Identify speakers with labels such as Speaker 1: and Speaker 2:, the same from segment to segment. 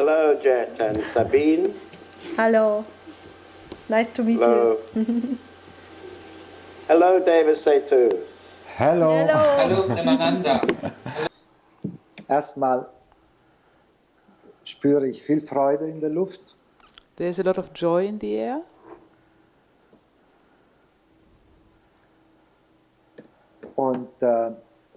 Speaker 1: Hello, Jet and Sabine.
Speaker 2: Hello. Nice to meet
Speaker 1: Hello.
Speaker 2: you.
Speaker 1: Hello, David Setu.
Speaker 3: Hello.
Speaker 4: Hallo miteinander.
Speaker 5: Erstmal spüre ich viel Freude in der Luft.
Speaker 6: There's a lot of joy in the air.
Speaker 5: Und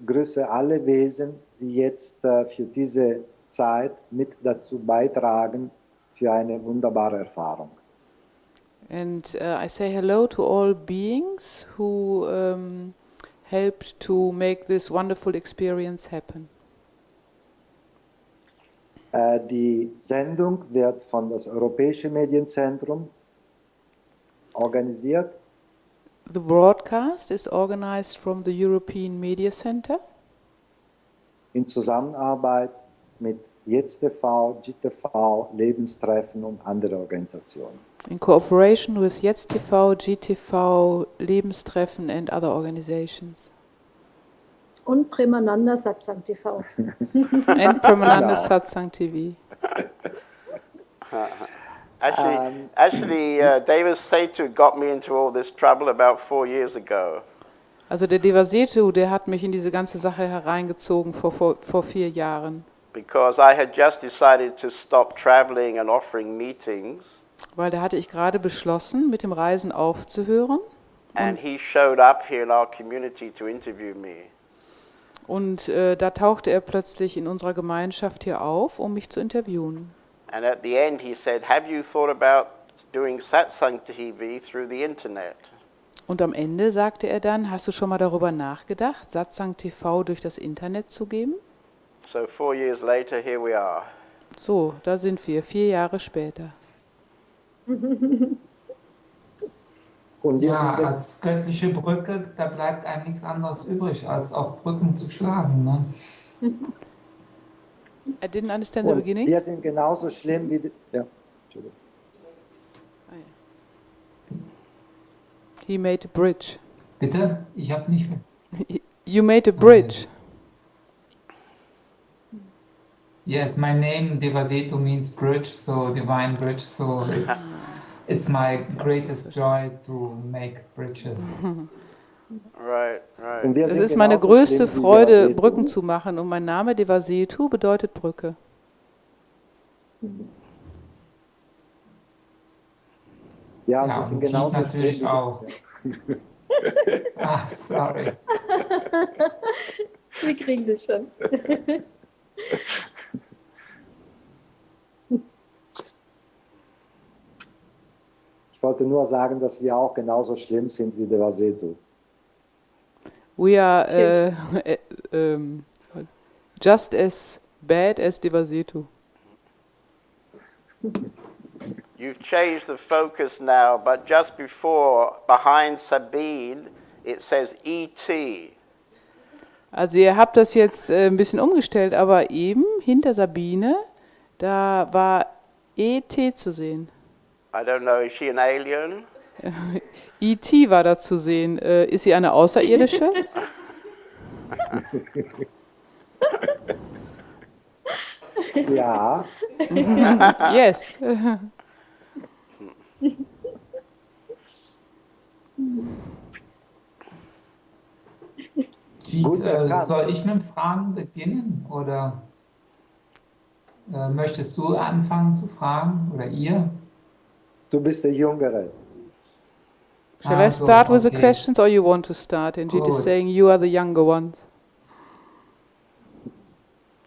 Speaker 5: grüße alle Wesen, die jetzt für diese Zeit mit dazu beitragen für eine wunderbare Erfahrung.
Speaker 6: And I say hello to all beings who helped to make this wonderful experience happen.
Speaker 5: Die Sendung wird von das Europäische Medienzentrum organisiert.
Speaker 6: The broadcast is organized from the European Media Center
Speaker 5: In Zusammenarbeit mit Jeet.tv, Jeet.tv, Lebenstreffen und andere Organisationen.
Speaker 6: in cooperation with Jeet.tv, Jeet.tv, Lebenstreffen and other organizations.
Speaker 2: Und Premananda Satsang TV.
Speaker 6: And Premananda
Speaker 5: Genau.
Speaker 6: Satsang TV.
Speaker 1: Actually, David Setu got me into all this trouble about 4 years ago.
Speaker 6: Also der Devasetu, der hat mich in diese ganze Sache hereingezogen vor 4 Jahren.
Speaker 1: Because I had just decided to stop traveling and offering meetings.
Speaker 6: Weil da hatte ich gerade beschlossen, mit dem Reisen aufzuhören.
Speaker 1: And he showed up here in our community to interview me.
Speaker 6: Und da tauchte er plötzlich in unserer Gemeinschaft hier auf, um mich zu interviewen.
Speaker 1: And at the end he said, have you thought about doing Satsang TV through the internet?
Speaker 6: Und am Ende sagte er dann, hast du schon mal darüber nachgedacht, Satsang TV durch das Internet zu geben?
Speaker 1: So 4 years later, here we are.
Speaker 6: So, da sind wir, 4 Jahre später.
Speaker 5: Und wir
Speaker 4: Ja,
Speaker 5: sind
Speaker 4: als göttliche Brücke, da bleibt einem nichts anderes übrig, als auch Brücken zu schlagen. Ne?
Speaker 6: I didn't understand the
Speaker 5: und
Speaker 6: beginning.
Speaker 5: wir sind genauso schlimm wie die, ja, Entschuldigung.
Speaker 6: He made a bridge.
Speaker 4: Bitte? Ich habe nicht...
Speaker 6: You made a bridge.
Speaker 4: Yes, my name Devasetu means bridge, so divine bridge, so it's my greatest joy to make bridges.
Speaker 1: Right.
Speaker 5: Und wir
Speaker 6: Es
Speaker 5: sind
Speaker 6: ist meine
Speaker 5: genauso
Speaker 6: größte
Speaker 5: schlimm wie
Speaker 6: Freude,
Speaker 5: Devasetu.
Speaker 6: Brücken zu machen. Und mein Name Devasetu bedeutet Brücke.
Speaker 5: Ja,
Speaker 4: Ja,
Speaker 5: wir sind
Speaker 4: und Jeet
Speaker 5: genauso
Speaker 4: natürlich
Speaker 5: schlimm wie
Speaker 4: auch. Ach, sorry.
Speaker 2: Wir kriegen das schon.
Speaker 5: Ich wollte nur sagen, dass wir auch genauso schlimm sind wie Devasetu.
Speaker 6: We are just as bad as Devasetu.
Speaker 1: You've changed the focus now, but just before, behind Sabine, it says ET.
Speaker 6: Also ihr habt das jetzt ein bisschen umgestellt, aber eben hinter Sabine, da war ET zu sehen.
Speaker 1: I don't know, is she an alien?
Speaker 6: ET war da zu sehen. Ist sie eine Außerirdische?
Speaker 5: Ja,
Speaker 6: Yes.
Speaker 4: Jeet,
Speaker 5: Gut erkannt.
Speaker 4: soll ich mit Fragen beginnen oder möchtest du anfangen zu fragen oder ihr?
Speaker 5: du bist der Jüngere.
Speaker 6: Shall I
Speaker 4: Also,
Speaker 6: start with the
Speaker 4: okay.
Speaker 6: questions or you want to start? And Jeet is
Speaker 4: Good.
Speaker 6: saying you are the younger ones.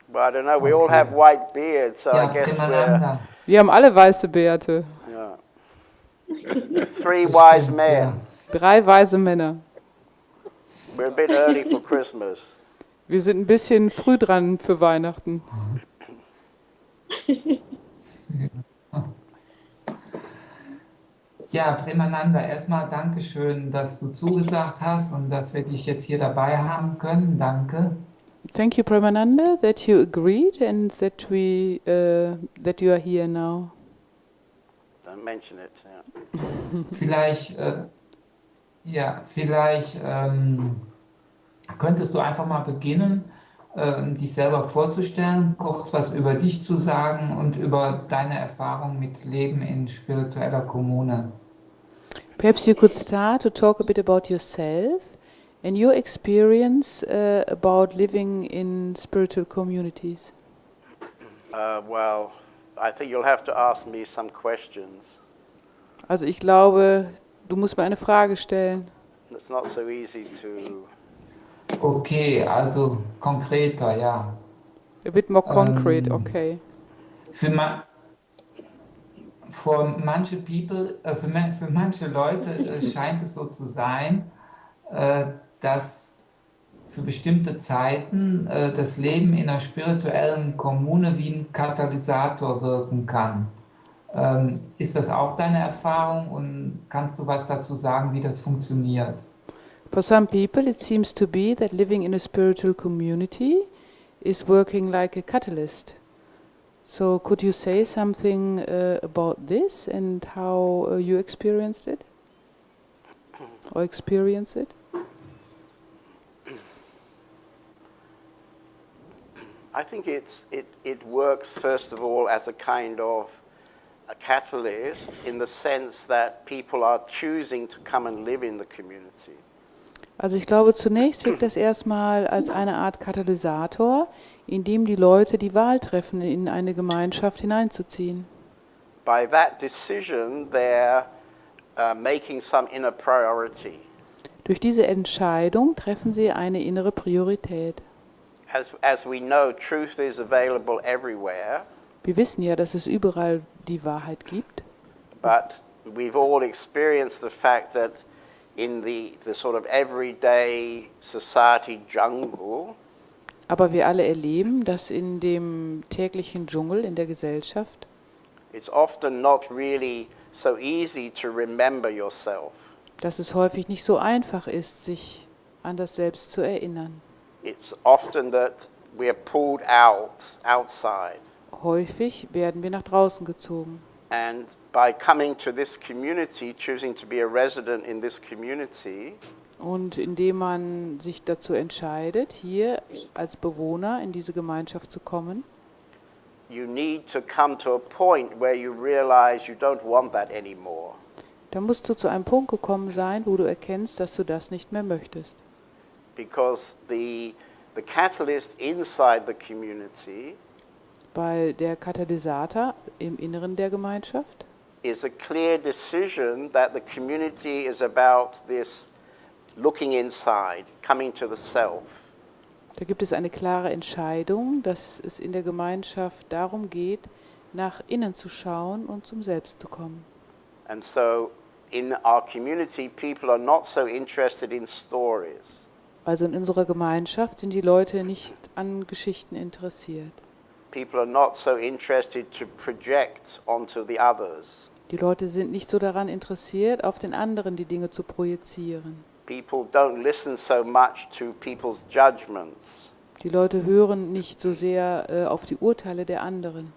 Speaker 1: Well, I don't know, we all
Speaker 4: Okay.
Speaker 1: have white beards, so
Speaker 4: Ja,
Speaker 1: I guess we're
Speaker 4: Premananda.
Speaker 6: Wir haben alle weiße Bärte.
Speaker 1: yeah. 3 wise
Speaker 4: Stimmt,
Speaker 1: men.
Speaker 4: ja.
Speaker 6: 3 weise Männer.
Speaker 1: We're a bit early for Christmas.
Speaker 6: Wir sind ein bisschen früh dran für Weihnachten.
Speaker 4: Ja, Premananda, erstmal Dankeschön, dass du zugesagt hast und dass wir dich jetzt hier dabei haben können. Danke.
Speaker 6: Thank you, Premananda, that you agreed and that that you are here now.
Speaker 1: Don't mention it. Yeah.
Speaker 4: Vielleicht könntest du einfach mal beginnen dich selber vorzustellen, kurz was über dich zu sagen und über deine Erfahrung mit Leben in spiritueller Kommune.
Speaker 6: Perhaps you could start to talk a bit about yourself and your experience about living in spiritual communities.
Speaker 1: Well, I think you'll have to ask me some questions.
Speaker 6: Also ich glaube, du musst mir eine Frage stellen.
Speaker 1: It's not so easy to.
Speaker 4: Okay, also konkreter, ja.
Speaker 6: A bit more concrete,
Speaker 4: Ähm,
Speaker 6: okay.
Speaker 4: Für, ma für für manche Leute scheint es so zu sein, dass für bestimmte Zeiten das Leben in einer spirituellen Kommune wie ein Katalysator wirken kann. Ist das auch deine Erfahrung und kannst du was dazu sagen, wie das funktioniert?
Speaker 6: For some people, it seems to be that living in a spiritual community is working like a catalyst. So, could you say something about this and how you experienced it? Or experience it?
Speaker 1: I think it works first of all as a kind of a catalyst in the sense that people are choosing to come and live in the community.
Speaker 6: Also ich glaube, zunächst wirkt das erstmal als eine Art Katalysator, in dem die Leute die Wahl treffen, in eine Gemeinschaft hineinzuziehen.
Speaker 1: By that decision, they're making some inner priority.
Speaker 6: Durch diese Entscheidung treffen sie eine innere Priorität.
Speaker 1: As we know, truth is available everywhere,
Speaker 6: Wir wissen ja, dass es überall die Wahrheit gibt,
Speaker 1: but we've all experienced the fact that in the sort of everyday society jungle,
Speaker 6: aber wir alle erleben, dass in dem täglichen Dschungel, in der Gesellschaft,
Speaker 1: it's often not really so easy to remember yourself.
Speaker 6: dass es häufig nicht so einfach ist, sich an das Selbst zu erinnern.
Speaker 1: It's often that we're pulled outside.
Speaker 6: Häufig werden wir nach draußen gezogen.
Speaker 1: And by coming to this community, choosing to be a resident in this community,
Speaker 6: Und indem man sich dazu entscheidet, hier als Bewohner in diese Gemeinschaft zu kommen,
Speaker 1: you need to come to a point where you realize you don't want that anymore.
Speaker 6: dann musst du zu einem Punkt gekommen sein, wo du erkennst, dass du das nicht mehr möchtest.
Speaker 1: Because the catalyst inside the community
Speaker 6: Weil der Katalysator im Inneren der Gemeinschaft
Speaker 1: is a clear decision that the community is about this looking inside, coming to the self.
Speaker 6: Da gibt es eine klare Entscheidung, dass es in der Gemeinschaft darum geht, nach innen zu schauen und zum Selbst zu kommen.
Speaker 1: And so in our community, people are not so interested in stories.
Speaker 6: Also in unserer Gemeinschaft sind die Leute nicht an Geschichten interessiert.
Speaker 1: People are not so interested to project onto the others.
Speaker 6: Die Leute sind nicht so daran interessiert, auf den anderen die Dinge zu projizieren.
Speaker 1: People don't listen so much to people's judgments.
Speaker 6: Die Leute hören nicht so sehr auf die Urteile der anderen.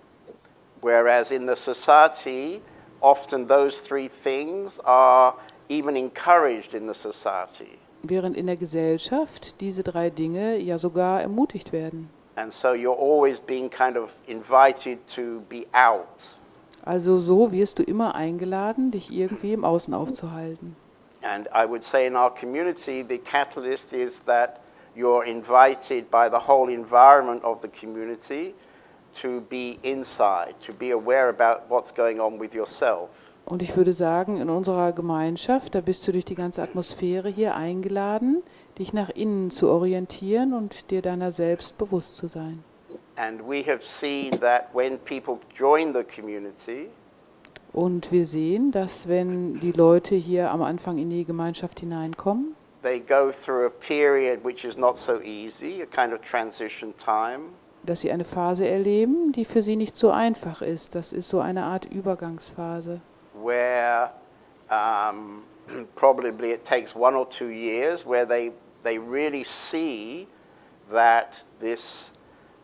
Speaker 1: Whereas in the society, often those three things are even encouraged in the society.
Speaker 6: Während in der Gesellschaft diese drei Dinge ja sogar ermutigt werden.
Speaker 1: And so you're always being kind of invited to be out.
Speaker 6: Also so wirst du immer eingeladen, dich irgendwie im Außen aufzuhalten.
Speaker 1: And I would say in our community, the catalyst is that you're invited by the whole environment of the community to be inside, to be aware about what's going on with yourself.
Speaker 6: Und ich würde sagen, in unserer Gemeinschaft, da bist du durch die ganze Atmosphäre hier eingeladen, dich nach innen zu orientieren und dir deiner selbst bewusst zu sein.
Speaker 1: And we have seen that when people join the community,
Speaker 6: Und wir sehen, dass wenn die Leute hier am Anfang in die Gemeinschaft hineinkommen,
Speaker 1: they go through a period which is not so easy, a kind of transition time,
Speaker 6: dass sie eine Phase erleben, die für sie nicht so einfach ist. Das ist so eine Art Übergangsphase,
Speaker 1: where probably it takes 1 or 2 years where they really see that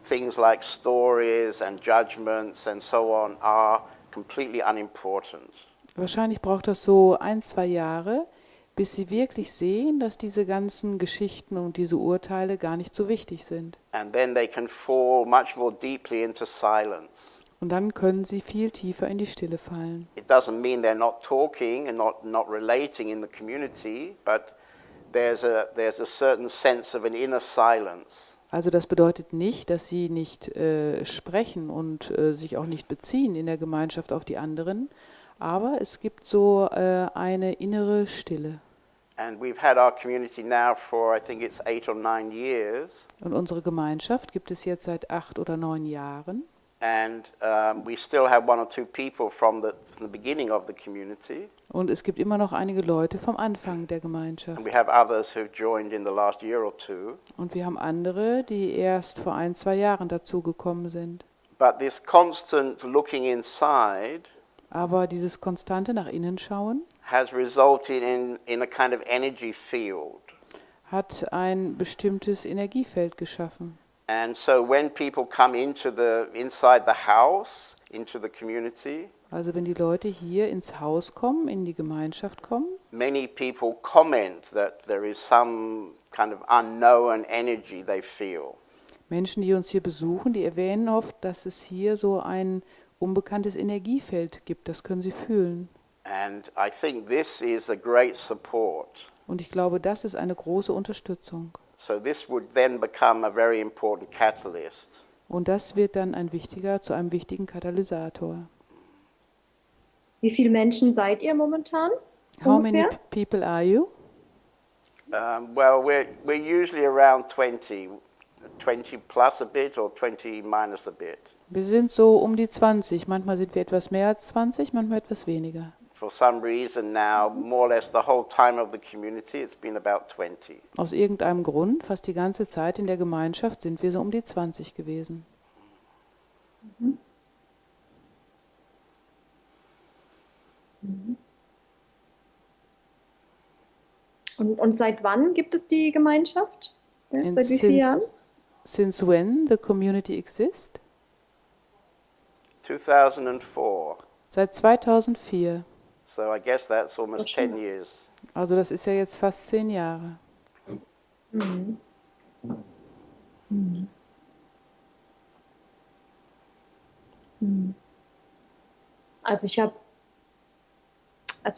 Speaker 1: things like stories and judgments and so on are completely unimportant.
Speaker 6: Wahrscheinlich braucht das so 1, 2 Jahre, bis sie wirklich sehen, dass diese ganzen Geschichten und diese Urteile gar nicht so wichtig sind.
Speaker 1: And then they can fall much more deeply into silence.
Speaker 6: Und dann können sie viel tiefer in die Stille fallen.
Speaker 1: It doesn't mean they're not talking and not relating in the community, but there's a certain sense of an inner silence.
Speaker 6: Also das bedeutet nicht, dass sie nicht sprechen und sich auch nicht beziehen in der Gemeinschaft auf die anderen, aber es gibt so eine innere Stille.
Speaker 1: And we've had our community now for, I think it's 8 or 9 years.
Speaker 6: Und unsere Gemeinschaft gibt es jetzt seit 8 oder 9 Jahren.
Speaker 1: And we still have 1 or 2 people from the beginning of the community.
Speaker 6: Und es gibt immer noch einige Leute vom Anfang der Gemeinschaft.
Speaker 1: And we have others who've joined in the last year or two.
Speaker 6: Und wir haben andere, die erst vor 1, 2 Jahren dazugekommen sind.
Speaker 1: But this constant looking inside
Speaker 6: Aber dieses konstante nach innen schauen
Speaker 1: has resulted in a kind of energy field.
Speaker 6: hat ein bestimmtes Energiefeld geschaffen.
Speaker 1: And so when people come inside the house, into the community,
Speaker 6: Also wenn die Leute hier ins Haus kommen, in die Gemeinschaft kommen,
Speaker 1: many people comment that there is some kind of unknown energy they feel.
Speaker 6: Menschen, die uns hier besuchen, die erwähnen oft, dass es hier so ein unbekanntes Energiefeld gibt. Das können sie fühlen.
Speaker 1: And I think this is a great support.
Speaker 6: Und ich glaube, das ist eine große Unterstützung.
Speaker 1: So this would then become a very important catalyst.
Speaker 6: Und das wird dann zu einem wichtigen Katalysator.
Speaker 2: Wie viele Menschen seid ihr momentan?
Speaker 6: How many
Speaker 2: Ungefähr?
Speaker 6: people are you?
Speaker 1: Well, we're usually around 20 plus a bit or 20 minus a bit.
Speaker 6: Wir sind so um die 20. Manchmal sind wir etwas mehr als 20, manchmal etwas weniger.
Speaker 1: For some reason now, more or less the whole time of the community, it's been about 20.
Speaker 6: Aus irgendeinem Grund, fast die ganze Zeit in der Gemeinschaft, sind wir so um die 20 gewesen.
Speaker 2: Und seit wann gibt es die Gemeinschaft? Ja,
Speaker 6: And
Speaker 2: seit wie vielen Jahren?
Speaker 6: Since when the community exists?
Speaker 1: 2004.
Speaker 6: Seit 2004.
Speaker 1: So I guess that's almost
Speaker 2: Ach, schon.
Speaker 1: 10 years.
Speaker 6: Also das ist ja jetzt fast 10 Jahre.
Speaker 2: Also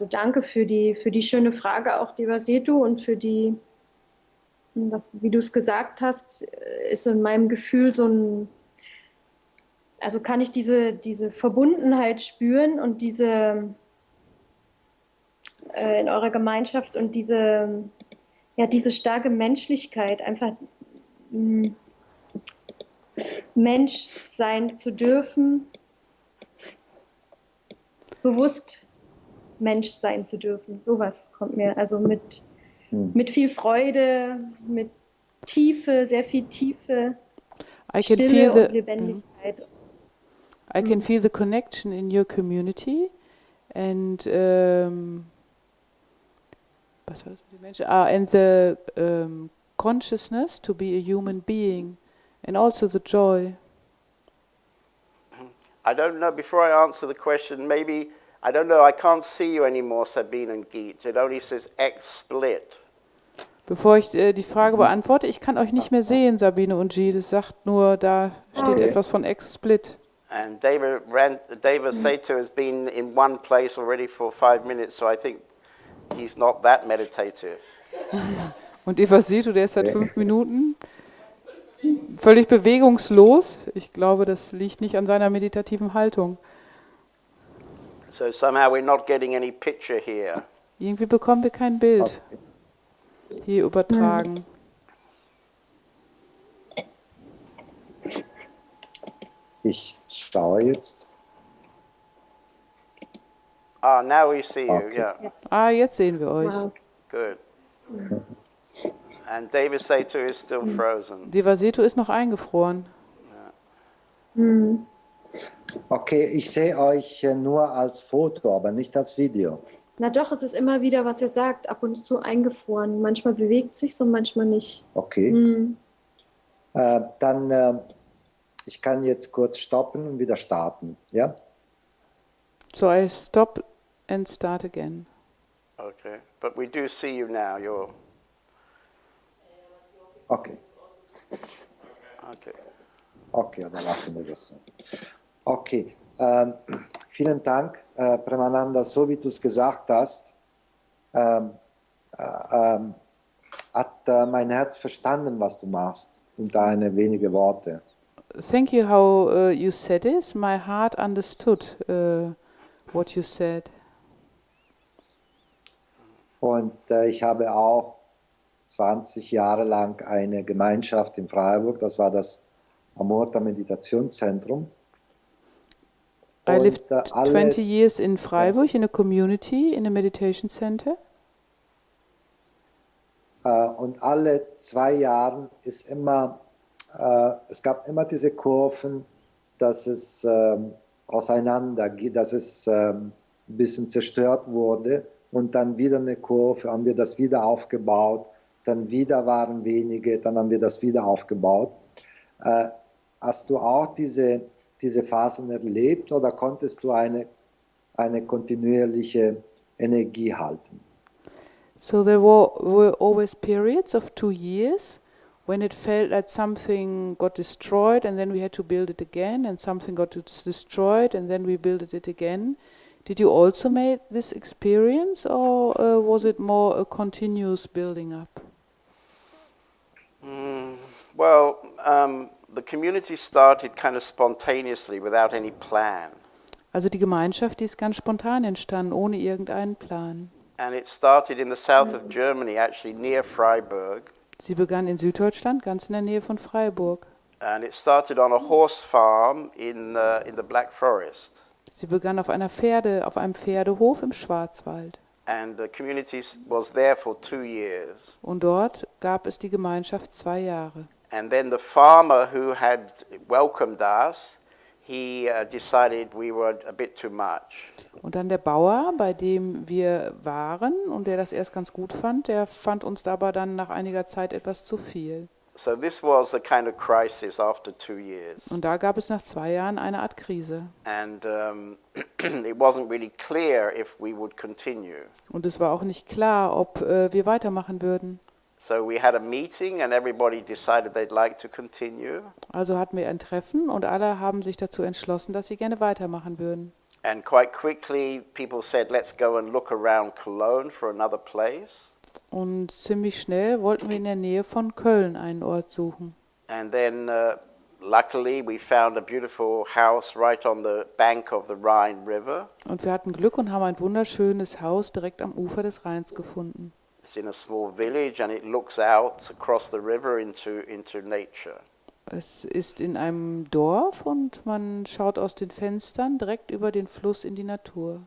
Speaker 2: danke für die schöne Frage auch, lieber Setu, und für die, wie du es gesagt hast, ist in meinem Gefühl also kann ich diese Verbundenheit spüren und diese in eurer Gemeinschaft und diese starke Menschlichkeit, einfach Mensch sein zu dürfen, bewusst Mensch sein zu dürfen. Sowas kommt mir, also mit viel Freude, mit Tiefe, sehr viel Tiefe, Stille und Lebendigkeit.
Speaker 6: I can feel the connection in your community and and the consciousness to be a human being and also the joy.
Speaker 1: I don't know, before I answer the question, maybe, I don't know, I can't see you anymore, Sabine and Geet. It only says X-split.
Speaker 6: Bevor ich die Frage beantworte, ich kann euch nicht mehr sehen, Sabine und Jeet. Es sagt nur, da steht etwas von X-split.
Speaker 1: And David Sato has been in one place already for 5 minutes, so I think he's not that meditative.
Speaker 6: Und Eva Seto, der ist seit 5 Minuten völlig bewegungslos. Ich glaube, das liegt nicht an seiner meditativen Haltung.
Speaker 1: So somehow we're not getting any picture here.
Speaker 6: Irgendwie bekommen wir kein Bild hier übertragen.
Speaker 5: Ich schaue jetzt.
Speaker 1: Ah, now we see you,
Speaker 5: Okay.
Speaker 1: yeah.
Speaker 6: Ah, jetzt sehen wir euch.
Speaker 2: Wow.
Speaker 1: Good. And David Sato is still frozen.
Speaker 6: Eva Seto ist noch eingefroren.
Speaker 5: Okay, ich sehe euch nur als Foto, aber nicht als Video.
Speaker 2: Na doch, es ist immer wieder, was er sagt, ab und zu eingefroren. Manchmal bewegt sich und manchmal nicht.
Speaker 5: Okay. Dann, ich kann jetzt kurz stoppen und wieder starten. Ja?
Speaker 6: So I stop and start again.
Speaker 1: Okay. Okay, but we do see you now. You're
Speaker 5: Okay,
Speaker 1: okay.
Speaker 5: okay, dann lassen wir das so. Okay, vielen Dank, Premananda. So wie du es gesagt hast, hat mein Herz verstanden, was du machst, in deine wenige Worte.
Speaker 6: Thank you how you said this. My heart understood what you said.
Speaker 5: Und ich habe auch 20 Jahre lang eine Gemeinschaft in Freiburg, das war das Amorta Meditationszentrum.
Speaker 6: I lived
Speaker 5: Und
Speaker 6: 20 years in Freiburg in a community, in a meditation center.
Speaker 5: Und alle 2 Jahre ist immer, es gab immer diese Kurven, dass es auseinander geht, dass es ein bisschen zerstört wurde und dann wieder eine Kurve, haben wir das wieder aufgebaut, dann wieder waren wenige, dann haben wir das wieder aufgebaut. Hast du auch diese Phasen erlebt oder konntest du eine kontinuierliche Energie halten?
Speaker 6: So there were always periods of 2 years when it felt like something got destroyed and then we had to build it again, and something got destroyed and then we built it again. Did you also make this experience, or was it more a continuous building up?
Speaker 1: Well, the community started kind of spontaneously without any plan.
Speaker 6: Also die Gemeinschaft, die ist ganz spontan entstanden, ohne irgendeinen Plan.
Speaker 1: And it started in the south of Germany, actually near Freiburg.
Speaker 6: Sie begann in Süddeutschland, ganz in der Nähe von Freiburg.
Speaker 1: And it started on a horse farm in the Black Forest.
Speaker 6: Sie begann auf einem Pferdehof im Schwarzwald.
Speaker 1: And the community was there for 2 years.
Speaker 6: Und dort gab es die Gemeinschaft 2 Jahre.
Speaker 1: And then the farmer who had welcomed us, he decided we were a bit too much.
Speaker 6: Und dann der Bauer, bei dem wir waren und der das erst ganz gut fand, der fand uns aber dann nach einiger Zeit etwas zu viel.
Speaker 1: So this was the kind of crisis after 2 years.
Speaker 6: Und da gab es nach 2 Jahren eine Art Krise.
Speaker 1: And it wasn't really clear if we would continue.
Speaker 6: Und es war auch nicht klar, ob wir weitermachen würden.
Speaker 1: So we had a meeting and everybody decided they'd like to continue.
Speaker 6: Also hatten wir ein Treffen und alle haben sich dazu entschlossen, dass sie gerne weitermachen würden.
Speaker 1: And quite quickly people said, let's go and look around Cologne for another place.
Speaker 6: Und ziemlich schnell wollten wir in der Nähe von Köln einen Ort suchen.
Speaker 1: And then luckily we found a beautiful house right on the bank of the Rhine River.
Speaker 6: Und wir hatten Glück und haben ein wunderschönes Haus direkt am Ufer des Rheins gefunden.
Speaker 1: It's in a small village and it looks out across the river into nature.
Speaker 6: Es ist in einem Dorf und man schaut aus den Fenstern direkt über den Fluss in die Natur.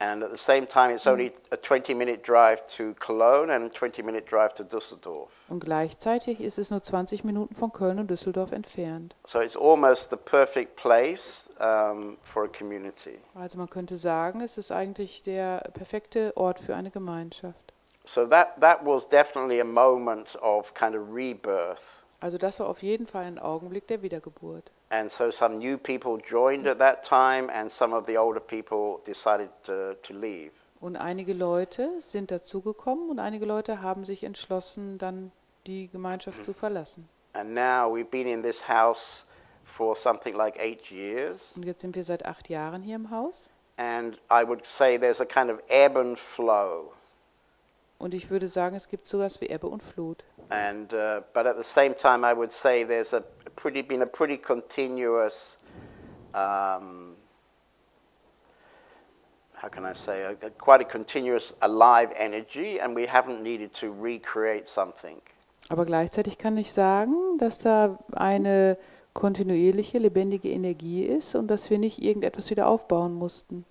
Speaker 1: And at the same time it's only a 20-minute drive to Cologne and a 20-minute drive to Düsseldorf.
Speaker 6: Und gleichzeitig ist es nur 20 Minuten von Köln und Düsseldorf entfernt.
Speaker 1: So it's almost the perfect place for a community.
Speaker 6: Also man könnte sagen, es ist eigentlich der perfekte Ort für eine Gemeinschaft.
Speaker 1: So that was definitely a moment of kind of rebirth.
Speaker 6: Also das war auf jeden Fall ein Augenblick der Wiedergeburt.
Speaker 1: And so some new people joined at that time and some of the older people decided to leave.
Speaker 6: Und einige Leute sind dazugekommen und einige Leute haben sich entschlossen, dann die Gemeinschaft zu verlassen.
Speaker 1: And now we've been in this house for something like 8 years.
Speaker 6: Und jetzt sind wir seit 8 Jahren hier im Haus.
Speaker 1: And I would say there's a kind of ebb and flow.
Speaker 6: Und ich würde sagen, es gibt sowas wie Ebbe und Flut.
Speaker 1: And but at the same time, I would say there's been a pretty continuous, how can I say, quite a continuous alive energy, and we haven't needed to recreate something.
Speaker 6: Aber gleichzeitig kann ich sagen, dass da eine kontinuierliche, lebendige Energie ist und dass wir nicht irgendetwas wieder aufbauen mussten.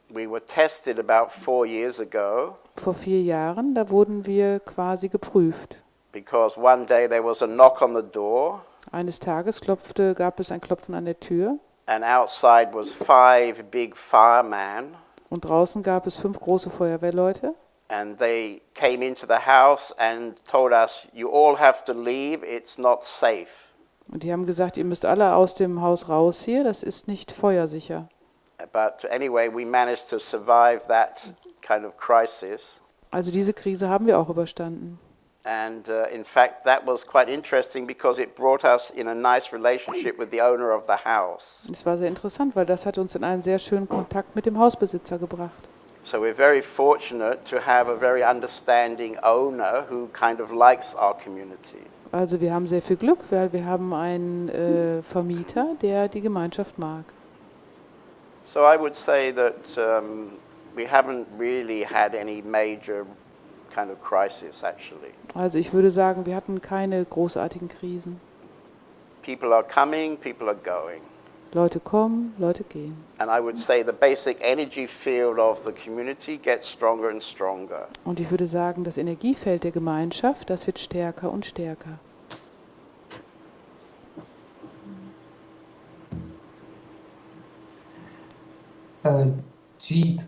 Speaker 1: We were tested about 4 years ago.
Speaker 6: Vor 4 Jahren, da wurden wir quasi geprüft.
Speaker 1: Because one day there was a knock on the door.
Speaker 6: Eines Tages gab es ein Klopfen an der Tür.
Speaker 1: And outside was 5 big firemen.
Speaker 6: Und draußen gab es 5 große Feuerwehrleute.
Speaker 1: And they came into the house and told us, you all have to leave, it's not safe.
Speaker 6: Und die haben gesagt, ihr müsst alle aus dem Haus raus hier, das ist nicht feuersicher.
Speaker 1: But anyway, we managed to survive that kind of crisis.
Speaker 6: Also diese Krise haben wir auch überstanden.
Speaker 1: And in fact, that was quite interesting because it brought us in a nice relationship with the owner of the house.
Speaker 6: Es war sehr interessant, weil das hat uns in einen sehr schönen Kontakt mit dem Hausbesitzer gebracht.
Speaker 1: So we're very fortunate to have a very understanding owner who kind of likes our community.
Speaker 6: Also wir haben sehr viel Glück, weil wir haben einen Vermieter, der die Gemeinschaft mag.
Speaker 1: So I would say that we haven't really had any major kind of crisis, actually.
Speaker 6: Also ich würde sagen, wir hatten keine großartigen Krisen.
Speaker 1: People are coming, people are going.
Speaker 6: Leute kommen, Leute gehen.
Speaker 1: And I would say the basic energy field of the community gets stronger and stronger.
Speaker 6: Und ich würde sagen, das Energiefeld der Gemeinschaft, das wird stärker und stärker.
Speaker 4: Jeet,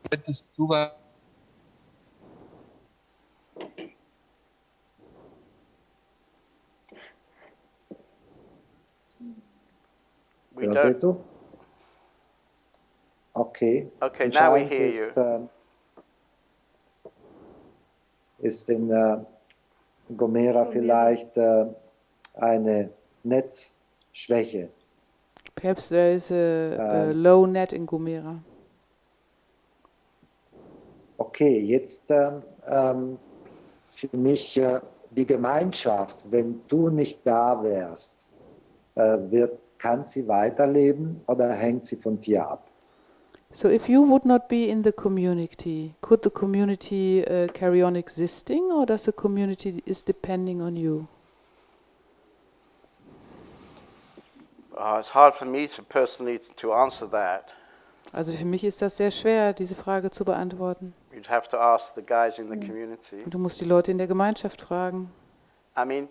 Speaker 4: könntest du was
Speaker 1: We don't,
Speaker 5: Rosetto? Okay.
Speaker 1: Okay, now we
Speaker 5: Anscheinend
Speaker 1: hear
Speaker 5: ist,
Speaker 1: you.
Speaker 5: ist in Gomera vielleicht eine Netzschwäche.
Speaker 6: Perhaps there is a low net in Gomera.
Speaker 5: Okay, jetzt für mich die Gemeinschaft, wenn du nicht da wärst, kann sie weiterleben oder hängt sie von dir ab?
Speaker 6: So if you would not be in the community, could the community carry on existing, or does the community is depending on you?
Speaker 1: It's hard for me to personally to answer that.
Speaker 6: Also für mich ist das sehr schwer, diese Frage zu beantworten.
Speaker 1: You'd have to ask the guys in the community.
Speaker 6: Du musst die Leute in der Gemeinschaft fragen.
Speaker 1: I mean,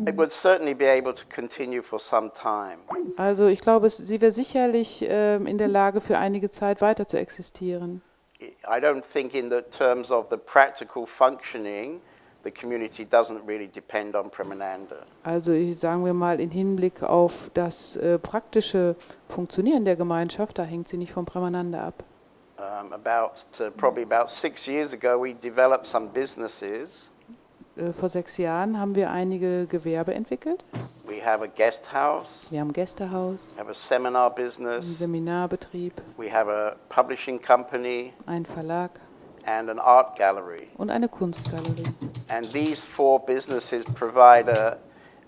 Speaker 1: it would certainly be able to continue for some time.
Speaker 6: Also ich glaube, sie wäre sicherlich in der Lage, für einige Zeit weiter zu existieren.
Speaker 1: I don't think in the terms of the practical functioning, the community doesn't really depend on Pramananda.
Speaker 6: Also sagen wir mal in Hinblick auf das praktische Funktionieren der Gemeinschaft, da hängt sie nicht vom Pramananda ab.
Speaker 1: Probably about 6 years ago, we developed some businesses.
Speaker 6: Vor 6 Jahren haben wir einige Gewerbe entwickelt.
Speaker 1: We have a guest house.
Speaker 6: Wir haben ein Gästehaus,
Speaker 1: We have a seminar
Speaker 6: einen
Speaker 1: business.
Speaker 6: Seminarbetrieb,
Speaker 1: We have a publishing company
Speaker 6: einen Verlag
Speaker 1: and an art gallery.
Speaker 6: und eine Kunstgalerie.
Speaker 1: And these 4 businesses provide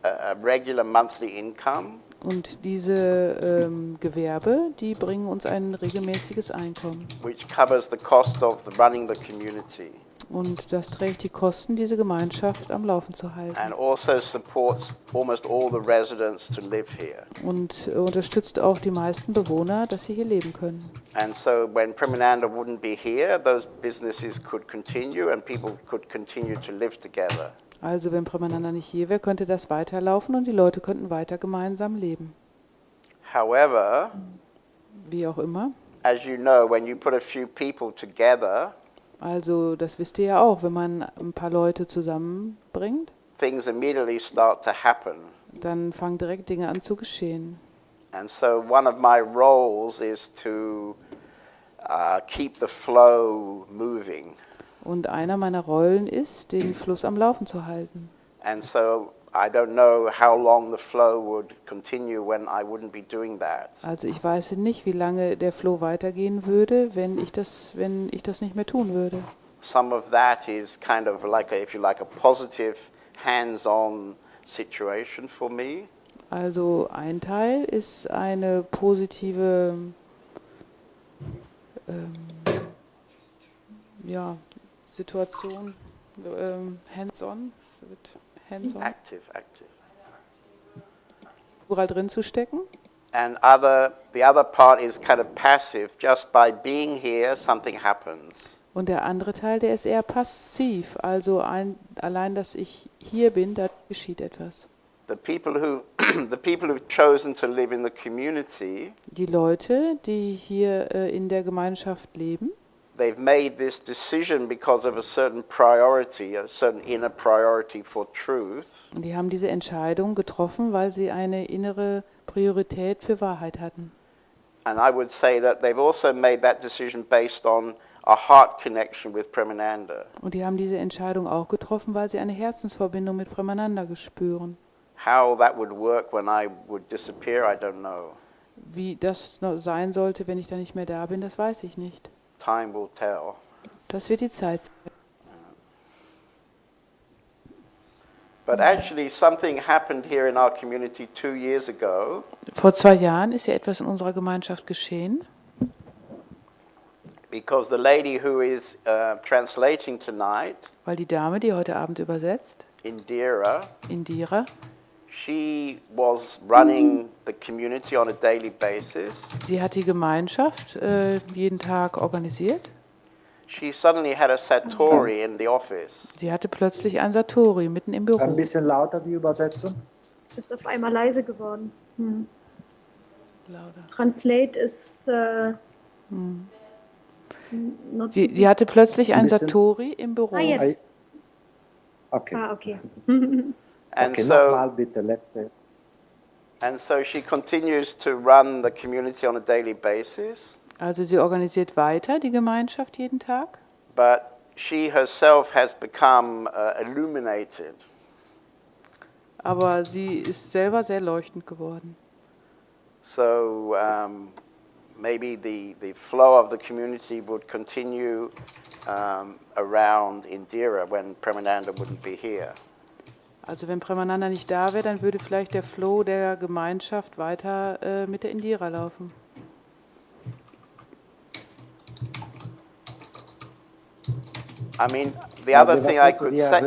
Speaker 1: a regular monthly income.
Speaker 6: Und diese Gewerbe, die bringen uns ein regelmäßiges Einkommen.
Speaker 1: Which covers the cost of running the community
Speaker 6: Und das trägt die Kosten, diese Gemeinschaft am Laufen zu halten.
Speaker 1: and also supports almost all the residents to live here.
Speaker 6: Und unterstützt auch die meisten Bewohner, dass sie hier leben können.
Speaker 1: And so when Pramananda wouldn't be here, those businesses could continue and people could continue to live together.
Speaker 6: Also wenn Pramananda nicht hier wäre, könnte das weiterlaufen und die Leute könnten weiter gemeinsam leben.
Speaker 1: However,
Speaker 6: Wie auch immer.
Speaker 1: as you know, when you put a few people together,
Speaker 6: Also das wisst ihr ja auch, wenn man ein paar Leute zusammenbringt,
Speaker 1: things immediately start to happen.
Speaker 6: dann fangen direkt Dinge an zu geschehen.
Speaker 1: And so one of my roles is to keep the flow moving.
Speaker 6: Und einer meiner Rollen ist, den Fluss am Laufen zu halten.
Speaker 1: And so I don't know how long the flow would continue when I wouldn't be doing that.
Speaker 6: Also ich weiß nicht, wie lange der Flow weitergehen würde, wenn ich das nicht mehr tun würde.
Speaker 1: Some of that is kind of like, if you like, a positive hands-on situation for me.
Speaker 6: Also ein Teil ist eine positive Situation, hands-on,
Speaker 1: Active.
Speaker 6: überall drin zu stecken.
Speaker 1: And the other part is kind of passive. Just by being here, something happens.
Speaker 6: Und der andere Teil, der ist eher passiv. Also allein, dass ich hier bin, da geschieht etwas.
Speaker 1: The people who've chosen to live in the community,
Speaker 6: Die Leute, die hier in der Gemeinschaft leben,
Speaker 1: they've made this decision because of a certain priority, a certain inner priority for truth.
Speaker 6: und die haben diese Entscheidung getroffen, weil sie eine innere Priorität für Wahrheit hatten.
Speaker 1: And I would say that they've also made that decision based on a heart connection with Premananda.
Speaker 6: Und die haben diese Entscheidung auch getroffen, weil sie eine Herzensverbindung mit Premananda spüren.
Speaker 1: How that would work when I would disappear, I don't know.
Speaker 6: Wie das noch sein sollte, wenn ich dann nicht mehr da bin, das weiß ich nicht.
Speaker 1: Time will tell.
Speaker 6: Das wird die Zeit zeigen.
Speaker 1: But actually something happened here in our community 2 years ago.
Speaker 6: Vor 2 Jahren ist ja etwas in unserer Gemeinschaft geschehen,
Speaker 1: Because the lady who is translating tonight,
Speaker 6: weil die Dame, die heute Abend übersetzt,
Speaker 1: Indira,
Speaker 6: Indira,
Speaker 1: she was running the community on a daily basis.
Speaker 6: sie hat die Gemeinschaft jeden Tag organisiert.
Speaker 1: She suddenly had a satori in the office.
Speaker 6: Sie hatte plötzlich ein Satori mitten im
Speaker 5: Ein
Speaker 6: Büro.
Speaker 5: bisschen lauter die Übersetzung.
Speaker 2: Es ist jetzt auf einmal leise geworden.
Speaker 6: Lauter.
Speaker 2: Translate ist not so
Speaker 6: Die hatte plötzlich ein
Speaker 5: Ein bisschen-
Speaker 6: Satori im Büro.
Speaker 2: Ah, jetzt.
Speaker 5: Okay.
Speaker 2: Okay.
Speaker 1: And
Speaker 5: Okay,
Speaker 1: so
Speaker 5: nochmal bitte, letzte.
Speaker 1: and so she continues to run the community on a daily basis,
Speaker 6: Also sie organisiert weiter die Gemeinschaft jeden Tag,
Speaker 1: but she herself has become illuminated.
Speaker 6: aber sie ist selber sehr leuchtend geworden.
Speaker 1: So maybe the flow of the community would continue around Indira when Premananda wouldn't be here.
Speaker 6: Also wenn Premananda nicht da wäre, dann würde vielleicht der Flow der Gemeinschaft weiter mit der Indira laufen.
Speaker 1: I mean, the other thing I could say,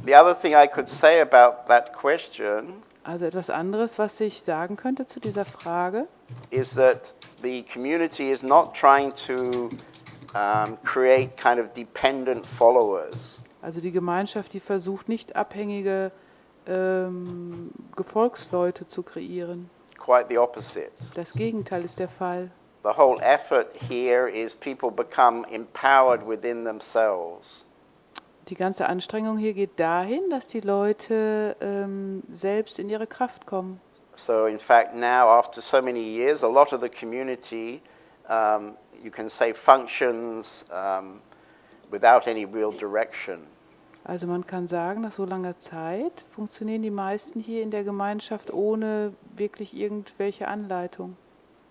Speaker 1: the other thing I could say about that question
Speaker 6: Also etwas anderes, was ich sagen könnte zu dieser Frage,
Speaker 1: is that the community is not trying to create kind of dependent followers.
Speaker 6: also die Gemeinschaft, die versucht nicht abhängige Gefolgsleute zu kreieren.
Speaker 1: Quite the opposite.
Speaker 6: Das Gegenteil ist der Fall.
Speaker 1: The whole effort here is people become empowered within themselves.
Speaker 6: Die ganze Anstrengung hier geht dahin, dass die Leute selbst in ihre Kraft kommen.
Speaker 1: So in fact now, after so many years, a lot of the community, you can say, functions without any real direction.
Speaker 6: Also man kann sagen, nach so langer Zeit funktionieren die meisten hier in der Gemeinschaft ohne wirklich irgendwelche Anleitung.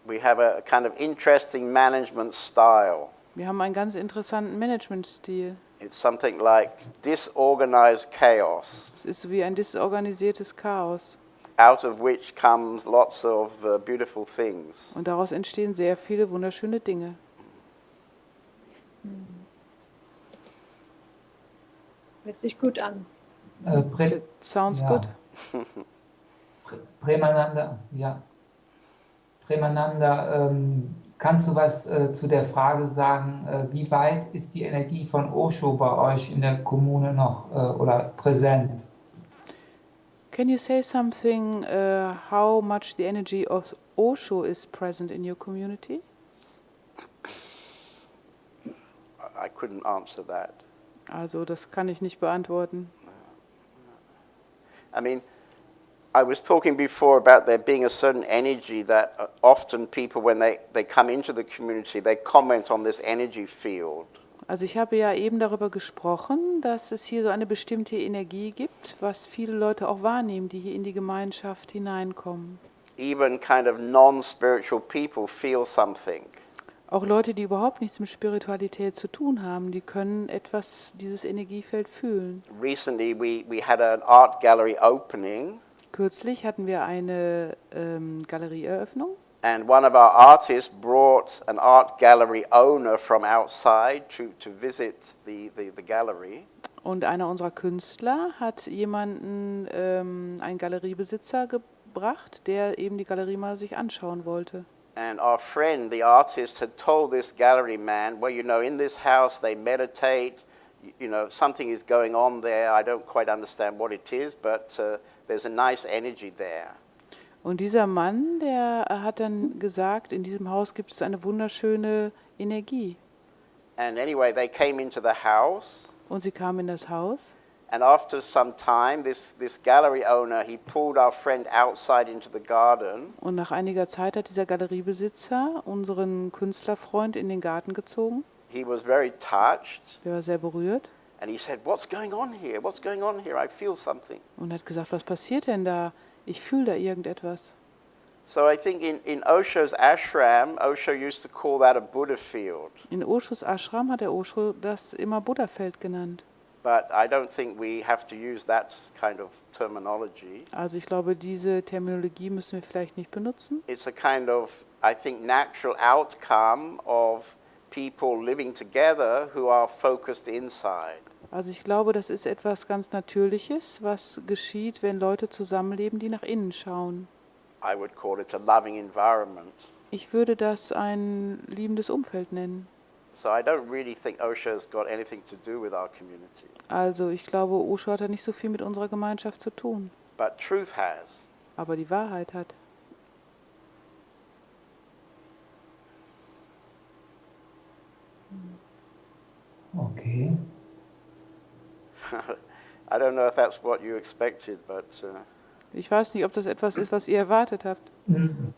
Speaker 1: We have a kind of interesting management style.
Speaker 6: Wir haben einen ganz interessanten Managementstil.
Speaker 1: It's something like disorganized chaos,
Speaker 6: Es ist wie ein disorganisiertes Chaos.
Speaker 1: out of which comes lots of beautiful things.
Speaker 6: Und daraus entstehen sehr viele wunderschöne Dinge.
Speaker 2: Hört sich gut an.
Speaker 6: It sounds
Speaker 4: Ja.
Speaker 6: good.
Speaker 4: Premananda, ja. Premananda, kannst du was zu der Frage sagen, wie weit ist die Energie von Osho bei euch in der Kommune noch oder präsent?
Speaker 6: Can you say something how much the energy of Osho is present in your community?
Speaker 1: I couldn't answer that.
Speaker 6: Also das kann ich nicht beantworten.
Speaker 1: I mean, I was talking before about there being a certain energy that often people, when they come into the community, they comment on this energy field.
Speaker 6: Also ich habe ja eben darüber gesprochen, dass es hier so eine bestimmte Energie gibt, was viele Leute auch wahrnehmen, die hier in die Gemeinschaft hineinkommen.
Speaker 1: Even kind of non-spiritual people feel something.
Speaker 6: Auch Leute, die überhaupt nichts mit Spiritualität zu tun haben, die können etwas, dieses Energiefeld fühlen.
Speaker 1: Recently, we had an art gallery opening,
Speaker 6: Kürzlich hatten wir eine Galerieeröffnung
Speaker 1: and one of our artists brought an art gallery owner from outside to visit the gallery.
Speaker 6: und einer unserer Künstler hat jemanden, einen Galeriebesitzer gebracht, der eben die Galerie mal sich anschauen wollte.
Speaker 1: And our friend, the artist, had told this gallery man, well, you know, in this house they meditate, you know, something is going on there. I don't quite understand what it is, but there's a nice energy there.
Speaker 6: Und dieser Mann, der hat dann gesagt, in diesem Haus gibt es eine wunderschöne Energie.
Speaker 1: And anyway, they came into the house,
Speaker 6: Und sie kam in das Haus
Speaker 1: And after some time, this gallery owner, he pulled our friend outside into the garden.
Speaker 6: Und nach einiger Zeit hat dieser Galeriebesitzer unseren Künstlerfreund in den Garten gezogen.
Speaker 1: He was very touched.
Speaker 6: Er war sehr berührt.
Speaker 1: And he said, "What's going on here? What's going on here? I feel something."
Speaker 6: Und hat gesagt, was passiert denn da? Ich fühle da irgendetwas.
Speaker 1: So I think in Osho's ashram, Osho used to call that a Buddha field.
Speaker 6: In Oshos Ashram hat der Osho das immer Buddhafeld genannt.
Speaker 1: But I don't think we have to use that kind of terminology.
Speaker 6: Also ich glaube, diese Terminologie müssen wir vielleicht nicht benutzen.
Speaker 1: It's a kind of, I think, natural outcome of people living together who are focused inside.
Speaker 6: Also ich glaube, das ist etwas ganz Natürliches, was geschieht, wenn Leute zusammenleben, die nach innen schauen.
Speaker 1: I would call it a loving environment.
Speaker 6: Ich würde das ein liebendes Umfeld nennen.
Speaker 1: So I don't really think Osho's got anything to do with our community.
Speaker 6: Also ich glaube, Osho hat da nicht so viel mit unserer Gemeinschaft zu tun.
Speaker 1: But truth has.
Speaker 6: Aber die Wahrheit hat.
Speaker 4: Okay.
Speaker 1: I don't know if that's what you expected, but
Speaker 6: Ich weiß nicht, ob das etwas ist, was ihr erwartet habt.
Speaker 4: Mhm.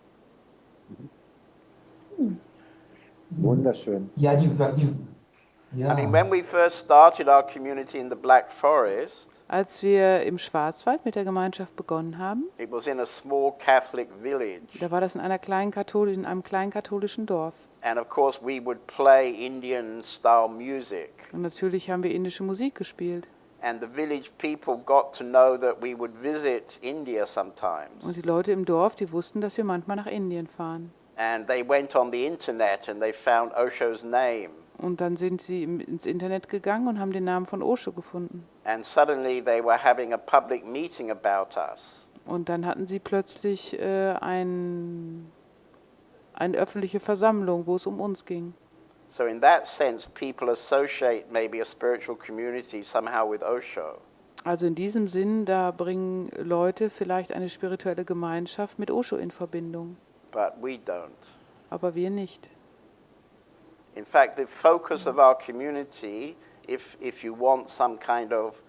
Speaker 5: Wunderschön.
Speaker 4: Ja, ja.
Speaker 1: I mean, when we first started our community in the Black Forest,
Speaker 6: Als wir im Schwarzwald mit der Gemeinschaft begonnen haben,
Speaker 1: it was in a small Catholic village.
Speaker 6: da war das in einem kleinen katholischen Dorf.
Speaker 1: And of course, we would play Indian-style music.
Speaker 6: Und natürlich haben wir indische Musik gespielt.
Speaker 1: And the village people got to know that we would visit India sometimes.
Speaker 6: Und die Leute im Dorf, die wussten, dass wir manchmal nach Indien fahren.
Speaker 1: And they went on the internet and they found Osho's name.
Speaker 6: Und dann sind sie ins Internet gegangen und haben den Namen von Osho gefunden.
Speaker 1: And suddenly they were having a public meeting about us.
Speaker 6: Und dann hatten sie plötzlich eine öffentliche Versammlung, wo es um uns ging.
Speaker 1: So in that sense, people associate maybe a spiritual community somehow with Osho.
Speaker 6: Also in diesem Sinn, da bringen Leute vielleicht eine spirituelle Gemeinschaft mit Osho in Verbindung.
Speaker 1: But we don't.
Speaker 6: Aber wir nicht.
Speaker 1: In fact, the focus of our community, if you want some kind of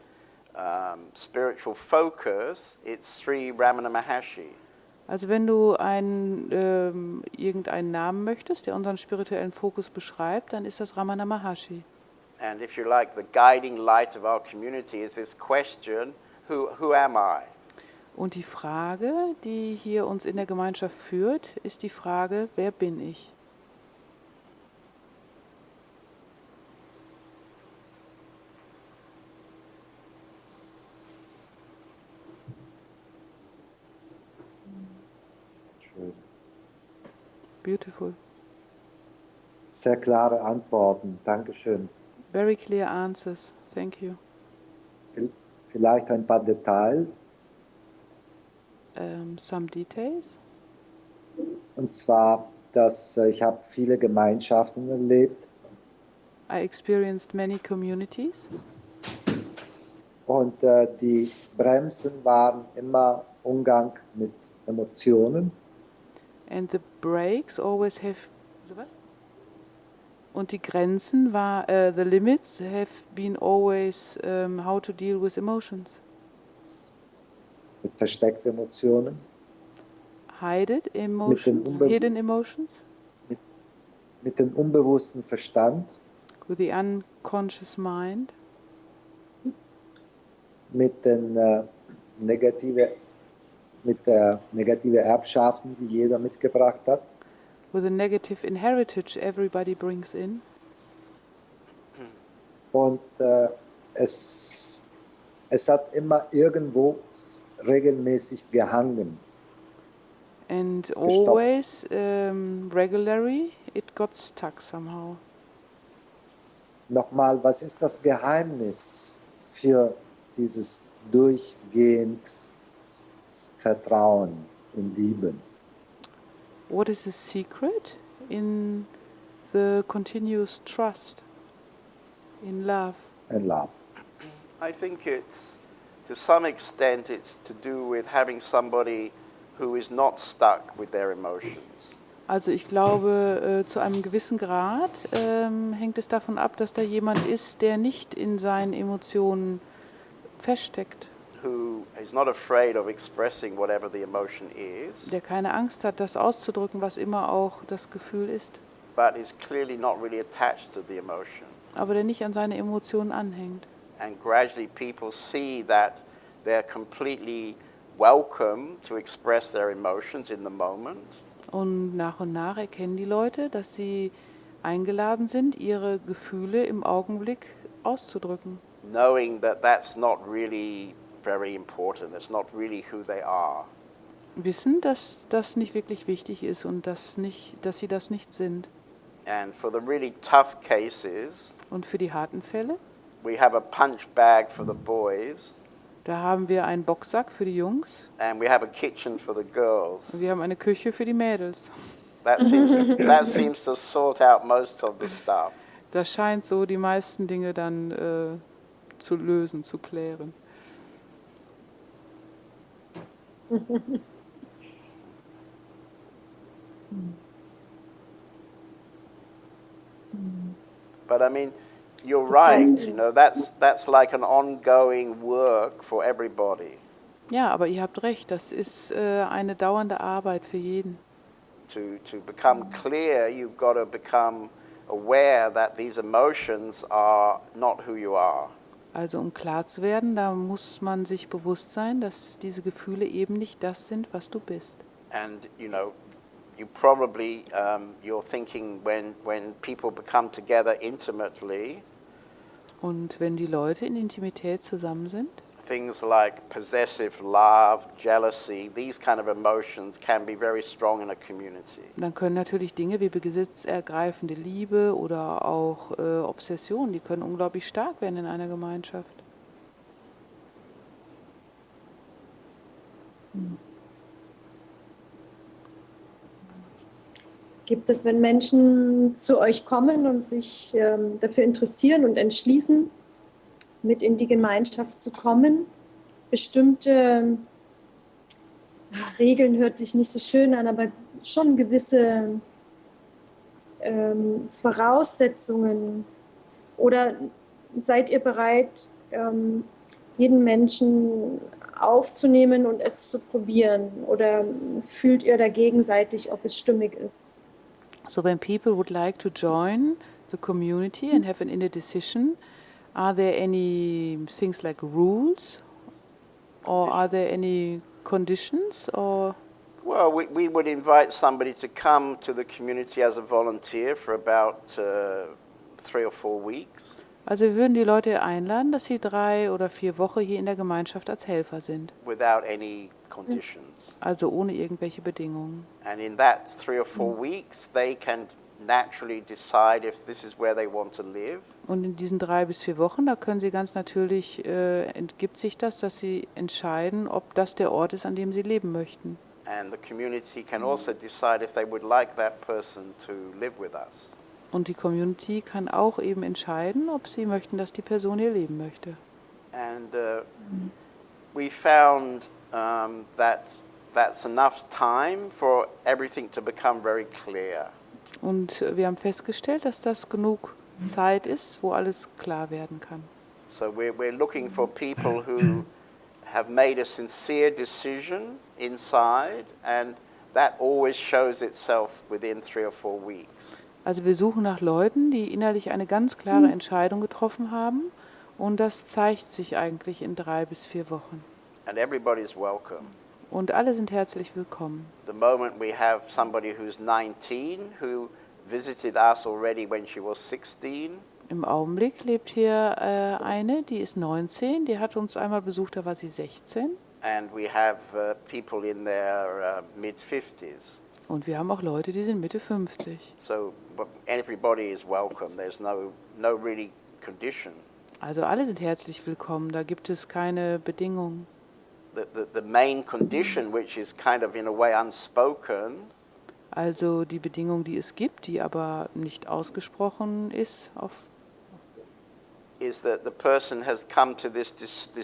Speaker 1: spiritual focus, it's Sri Ramana Maharshi.
Speaker 6: Also wenn du irgendeinen Namen möchtest, der unseren spirituellen Fokus beschreibt, dann ist das Ramana Maharshi.
Speaker 1: And if you like, the guiding light of our community is this question, who am I?
Speaker 6: Und die Frage, die hier uns in der Gemeinschaft führt, ist die Frage, wer bin ich?
Speaker 5: Schön.
Speaker 6: Beautiful.
Speaker 5: Sehr klare Antworten. Dankeschön.
Speaker 6: Very clear answers. Thank you.
Speaker 5: Vielleicht ein paar Details.
Speaker 6: Some details.
Speaker 5: Und zwar, dass ich habe viele Gemeinschaften erlebt
Speaker 6: I experienced many communities.
Speaker 5: und die Bremsen waren immer Umgang mit Emotionen.
Speaker 6: And the breaks always have. Und die Grenzen the limits have been always how to deal with emotions.
Speaker 5: Mit versteckten Emotionen,
Speaker 6: Hidden emotions.
Speaker 5: mit dem unbewussten Verstand,
Speaker 6: With the unconscious mind.
Speaker 5: mit der negativen Erbschaften, die jeder mitgebracht hat.
Speaker 6: With a negative inheritage everybody brings in.
Speaker 5: Und es hat immer irgendwo regelmäßig gehangen.
Speaker 6: And always, regularly, it got stuck somehow.
Speaker 5: Nochmal, was ist das Geheimnis für dieses durchgehend Vertrauen und Lieben?
Speaker 6: What is the secret in the continuous trust, in love?
Speaker 5: And love.
Speaker 1: I think it's, to some extent, it's to do with having somebody who is not stuck with their emotions.
Speaker 6: Also ich glaube, zu einem gewissen Grad hängt es davon ab, dass da jemand ist, der nicht in seinen Emotionen feststeckt,
Speaker 1: who is not afraid of expressing whatever the emotion is,
Speaker 6: der keine Angst hat, das auszudrücken, was immer auch das Gefühl ist,
Speaker 1: but is clearly not really attached to the emotion.
Speaker 6: aber der nicht an seine Emotionen anhängt.
Speaker 1: And gradually people see that they're completely welcome to express their emotions in the moment.
Speaker 6: Und nach erkennen die Leute, dass sie eingeladen sind, ihre Gefühle im Augenblick auszudrücken.
Speaker 1: Knowing that that's not really very important, it's not really who they are.
Speaker 6: Wissen, dass das nicht wirklich wichtig ist und dass sie das nicht sind.
Speaker 1: And for the really tough cases,
Speaker 6: Und für die harten Fälle,
Speaker 1: we have a punch bag for the boys,
Speaker 6: da haben wir einen Boxsack für die Jungs
Speaker 1: and we have a kitchen for the girls.
Speaker 6: und wir haben eine Küche für die Mädels.
Speaker 1: That seems to sort out most of the stuff.
Speaker 6: Das scheint so die meisten Dinge dann zu lösen, zu klären.
Speaker 1: But I mean, you're right, you know, that's like an ongoing work for everybody.
Speaker 6: Ja, aber ihr habt recht, das ist eine dauernde Arbeit für jeden.
Speaker 1: To become clear, you've got to become aware that these emotions are not who you are.
Speaker 6: Also um klar zu werden, da muss man sich bewusst sein, dass diese Gefühle eben nicht das sind, was du bist.
Speaker 1: And, you know, you probably, you're thinking when people become together intimately,
Speaker 6: Und wenn die Leute in Intimität zusammen sind,
Speaker 1: things like possessive love, jealousy, these kind of emotions can be very strong in a community.
Speaker 6: dann können natürlich Dinge wie besitzergreifende Liebe oder auch Obsession, die können unglaublich stark werden in einer Gemeinschaft.
Speaker 2: Gibt es, wenn Menschen zu euch kommen und sich dafür interessieren und entschließen, mit in die Gemeinschaft zu kommen, bestimmte Regeln, hört sich nicht so schön an, aber schon gewisse Voraussetzungen? Oder seid ihr bereit, jeden Menschen aufzunehmen und es zu probieren? Oder fühlt ihr da gegenseitig, ob es stimmig ist?
Speaker 6: So when people would like to join the community and have an inner decision, are there any things like rules, or are there any conditions, or?
Speaker 1: Well, we would invite somebody to come to the community as a volunteer for about 3 or 4 weeks.
Speaker 6: Also wir würden die Leute einladen, dass sie 3 oder 4 Wochen hier in der Gemeinschaft als Helfer sind.
Speaker 1: Without any conditions.
Speaker 6: Also ohne irgendwelche Bedingungen.
Speaker 1: And in that 3 or 4 weeks, they can naturally decide if this is where they want to live.
Speaker 6: Und in diesen 3 bis 4 Wochen, da können sie ganz natürlich, entgibt sich das, dass sie entscheiden, ob das der Ort ist, an dem sie leben möchten.
Speaker 1: And the community can also decide if they would like that person to live with us.
Speaker 6: Und die Community kann auch eben entscheiden, ob sie möchten, dass die Person hier leben möchte.
Speaker 1: And we found that that's enough time for everything to become very clear.
Speaker 6: Und wir haben festgestellt, dass das genug Zeit ist, wo alles klar werden kann.
Speaker 1: So we're looking for people who have made a sincere decision inside, and that always shows itself within 3 or 4 weeks.
Speaker 6: Also wir suchen nach Leuten, die innerlich eine ganz klare Entscheidung getroffen haben, und das zeigt sich eigentlich in 3 bis 4 Wochen.
Speaker 1: And everybody is welcome.
Speaker 6: Und alle sind herzlich willkommen.
Speaker 1: The moment we have somebody who's 19 who visited us already when she was 16.
Speaker 6: Im Augenblick lebt hier eine, die ist 19, die hat uns einmal besucht, da war sie 16.
Speaker 1: And we have people in their mid-50s.
Speaker 6: Und wir haben auch Leute, die sind Mitte 50.
Speaker 1: So everybody is welcome. There's no really condition.
Speaker 6: Also alle sind herzlich willkommen, da gibt es keine Bedingungen.
Speaker 1: The main condition, which is kind of in a way unspoken,
Speaker 6: Also die Bedingung, die es gibt, die aber nicht ausgesprochen ist,
Speaker 1: is that the person has come to this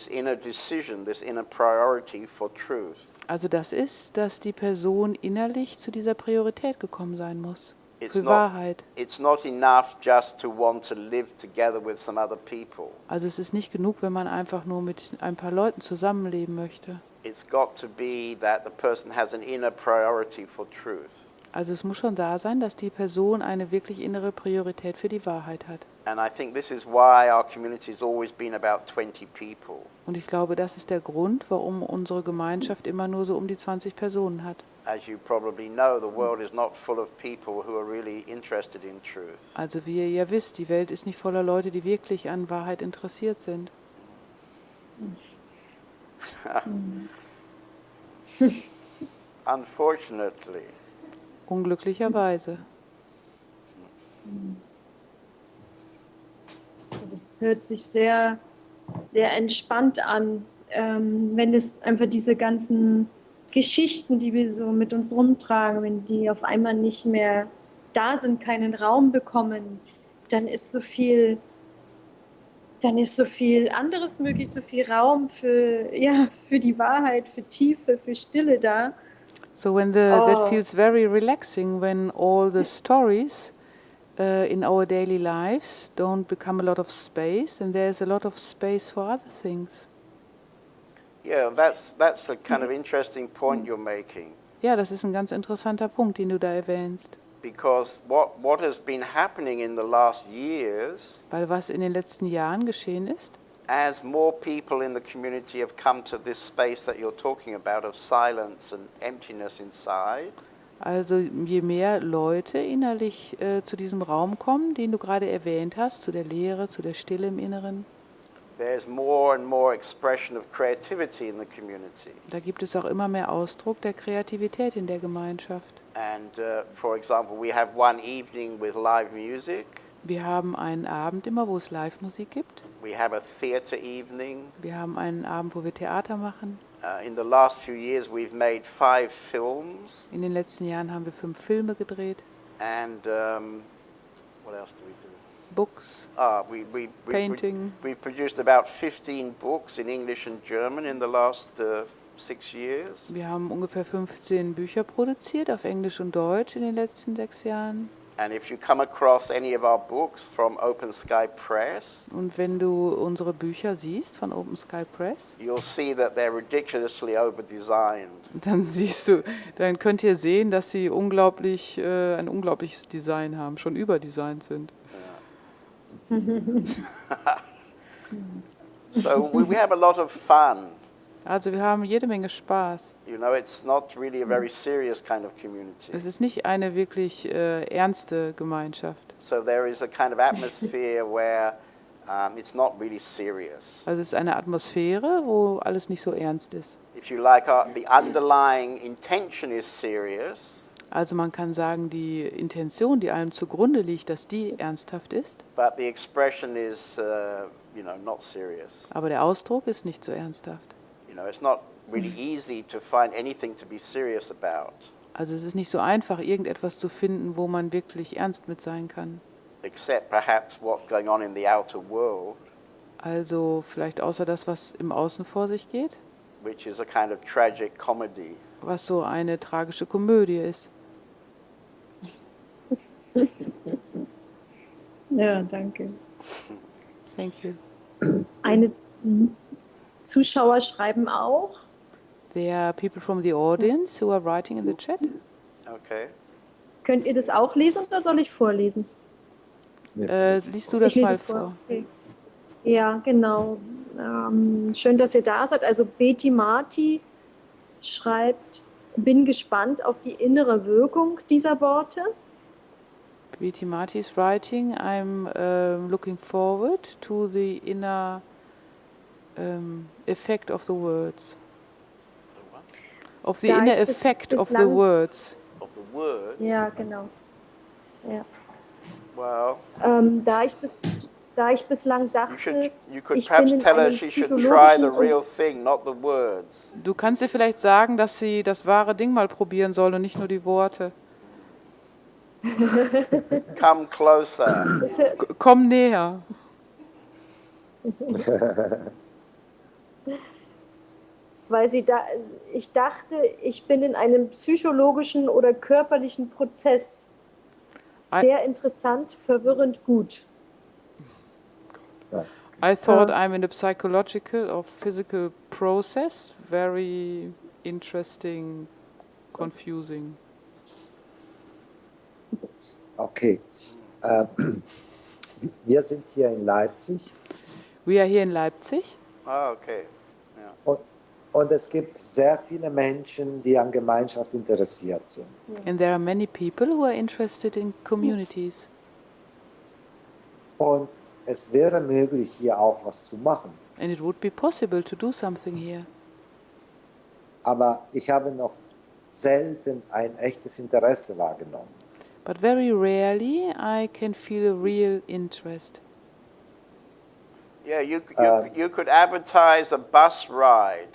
Speaker 1: inner decision, this inner priority for truth.
Speaker 6: also das ist, dass die Person innerlich zu dieser Priorität gekommen sein muss. für Wahrheit.
Speaker 1: It's not enough just to want to live together with some other people.
Speaker 6: Also es ist nicht genug, wenn man einfach nur mit ein paar Leuten zusammenleben möchte.
Speaker 1: It's got to be that the person has an inner priority for truth.
Speaker 6: Also es muss schon da sein, dass die Person eine wirklich innere Priorität für die Wahrheit hat.
Speaker 1: And I think this is why our community has always been about 20 people.
Speaker 6: Und ich glaube, das ist der Grund, warum unsere Gemeinschaft immer nur so um die 20 Personen hat.
Speaker 1: As you probably know, the world is not full of people who are really interested in truth.
Speaker 6: Also wie ihr ja wisst, die Welt ist nicht voller Leute, die wirklich an Wahrheit interessiert sind.
Speaker 1: Unfortunately.
Speaker 6: Unglücklicherweise.
Speaker 2: Das hört sich sehr, sehr entspannt an, wenn es einfach diese ganzen Geschichten, die wir so mit uns rumtragen, wenn die auf einmal nicht mehr da sind, keinen Raum bekommen, dann ist so viel anderes möglich, so viel Raum für die Wahrheit, für Tiefe, für Stille da.
Speaker 6: So that feels very relaxing when all the stories in our daily lives don't become a lot of space, and there's a lot of space for other things.
Speaker 1: Yeah, that's a kind of interesting point you're making.
Speaker 6: Ja, das ist ein ganz interessanter Punkt, den du da erwähnst.
Speaker 1: Because what has been happening in the last years,
Speaker 6: Weil was in den letzten Jahren geschehen ist,
Speaker 1: as more people in the community have come to this space that you're talking about of silence and emptiness inside,
Speaker 6: also je mehr Leute innerlich zu diesem Raum kommen, den du gerade erwähnt hast, zu der Leere, zu der Stille im Inneren,
Speaker 1: there's more and more expression of creativity in the community.
Speaker 6: da gibt es auch immer mehr Ausdruck der Kreativität in der Gemeinschaft.
Speaker 1: And for example, we have one evening with live music.
Speaker 6: Wir haben einen Abend immer, wo es Live-Musik gibt.
Speaker 1: We have a theatre evening.
Speaker 6: Wir haben einen Abend, wo wir Theater machen.
Speaker 1: In the last few years, we've made 5 films.
Speaker 6: In den letzten Jahren haben wir 5 Filme gedreht.
Speaker 1: And what else do we do?
Speaker 6: Books, painting.
Speaker 1: We produced about 15 books in English and German in the last 6 years.
Speaker 6: Wir haben ungefähr 15 Bücher produziert auf Englisch und Deutsch in den letzten 6 Jahren.
Speaker 1: And if you come across any of our books from Open Sky Press,
Speaker 6: Und wenn du unsere Bücher siehst von Open Sky Press,
Speaker 1: you'll see that they're ridiculously over-designed.
Speaker 6: dann könnt ihr sehen, dass sie ein unglaubliches Design haben, schon überdesignt sind.
Speaker 1: So we have a lot of fun.
Speaker 6: Also wir haben jede Menge Spaß.
Speaker 1: You know, it's not really a very serious kind of community.
Speaker 6: Es ist nicht eine wirklich ernste Gemeinschaft.
Speaker 1: So there is a kind of atmosphere where it's not really serious.
Speaker 6: Also es ist eine Atmosphäre, wo alles nicht so ernst ist.
Speaker 1: If you like, the underlying intention is serious.
Speaker 6: Also man kann sagen, die Intention, die allem zugrunde liegt, dass die ernsthaft ist.
Speaker 1: But the expression is, not serious.
Speaker 6: Aber der Ausdruck ist nicht so ernsthaft.
Speaker 1: You know, it's not really easy to find anything to be serious about.
Speaker 6: Also es ist nicht so einfach, irgendetwas zu finden, wo man wirklich ernst mit sein kann.
Speaker 1: Except perhaps what's going on in the outer world.
Speaker 6: Also vielleicht außer das, was im Außen vor sich geht.
Speaker 1: Which is a kind of tragic comedy.
Speaker 6: Was so eine tragische Komödie ist.
Speaker 2: Ja, danke.
Speaker 6: Thank you.
Speaker 2: Zuschauer schreiben auch.
Speaker 6: There are people from the audience who are writing in the chat.
Speaker 1: Okay.
Speaker 2: Könnt ihr das auch lesen oder soll ich vorlesen?
Speaker 6: Liest du das mal vor?
Speaker 2: Okay. Ja, genau. Schön, dass ihr da seid. Also Betty Marti schreibt, bin gespannt auf die innere Wirkung dieser Worte.
Speaker 6: Betty Marti is writing, I'm looking forward to the inner effect of the words. Of the inner effect of the words.
Speaker 1: Of the words?
Speaker 2: Ja, genau. Ja.
Speaker 1: Well,
Speaker 2: da ich bislang dachte,
Speaker 1: you could
Speaker 2: ich
Speaker 1: perhaps
Speaker 2: bin in
Speaker 1: tell her
Speaker 2: einem
Speaker 1: she should try the
Speaker 2: psychologischen
Speaker 1: real thing, not the words.
Speaker 6: Du kannst ihr vielleicht sagen, dass sie das wahre Ding mal probieren soll und nicht nur die Worte.
Speaker 1: Come closer.
Speaker 6: Komm näher.
Speaker 2: Weil ich dachte, ich bin in einem psychologischen oder körperlichen Prozess. sehr interessant, verwirrend gut.
Speaker 6: I thought I'm in a psychological or physical process, very interesting, confusing.
Speaker 5: Okay. Wir sind hier in Leipzig.
Speaker 6: We are here in Leipzig.
Speaker 1: Oh, okay.
Speaker 5: Und es gibt sehr viele Menschen, die an Gemeinschaft interessiert sind.
Speaker 6: And there are many people who are interested in communities.
Speaker 5: Und es wäre möglich, hier auch was zu machen.
Speaker 6: And it would be possible to do something here.
Speaker 5: Aber ich habe noch selten ein echtes Interesse wahrgenommen.
Speaker 6: But very rarely I can feel a real interest.
Speaker 1: Yeah, you could advertise a bus ride,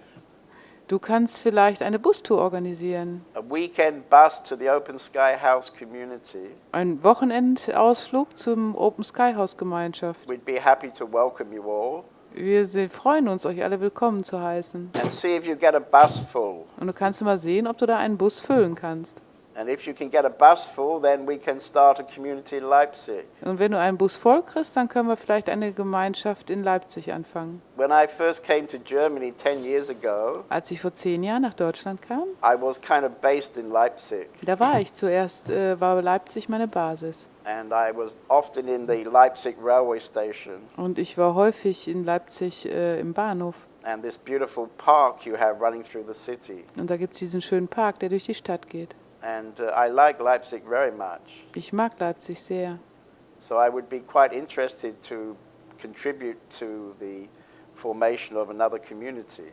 Speaker 6: Du kannst vielleicht eine Bustour organisieren,
Speaker 1: a weekend bus to the Open Sky House community.
Speaker 6: einen Wochenendausflug zum Open Sky House Gemeinschaft.
Speaker 1: We'd be happy to welcome you all
Speaker 6: Wir freuen uns, euch alle willkommen zu heißen.
Speaker 1: and see if you get a bus full.
Speaker 6: Und du kannst mal sehen, ob du da einen Bus füllen kannst.
Speaker 1: And if you can get a bus full, then we can start a community in Leipzig.
Speaker 6: Und wenn du einen Bus voll kriegst, dann können wir vielleicht eine Gemeinschaft in Leipzig anfangen.
Speaker 1: When I first came to Germany 10 years ago,
Speaker 6: Als ich vor 10 Jahren nach Deutschland kam,
Speaker 1: I was kind of based in Leipzig.
Speaker 6: da war ich zuerst, war Leipzig meine Basis.
Speaker 1: And I was often in the Leipzig railway station.
Speaker 6: Und ich war häufig in Leipzig im Bahnhof.
Speaker 1: And this beautiful park you have running through the city.
Speaker 6: Und da gibt es diesen schönen Park, der durch die Stadt geht.
Speaker 1: And I like Leipzig very much.
Speaker 6: Ich mag Leipzig sehr.
Speaker 1: So I would be quite interested to contribute to the formation of another community.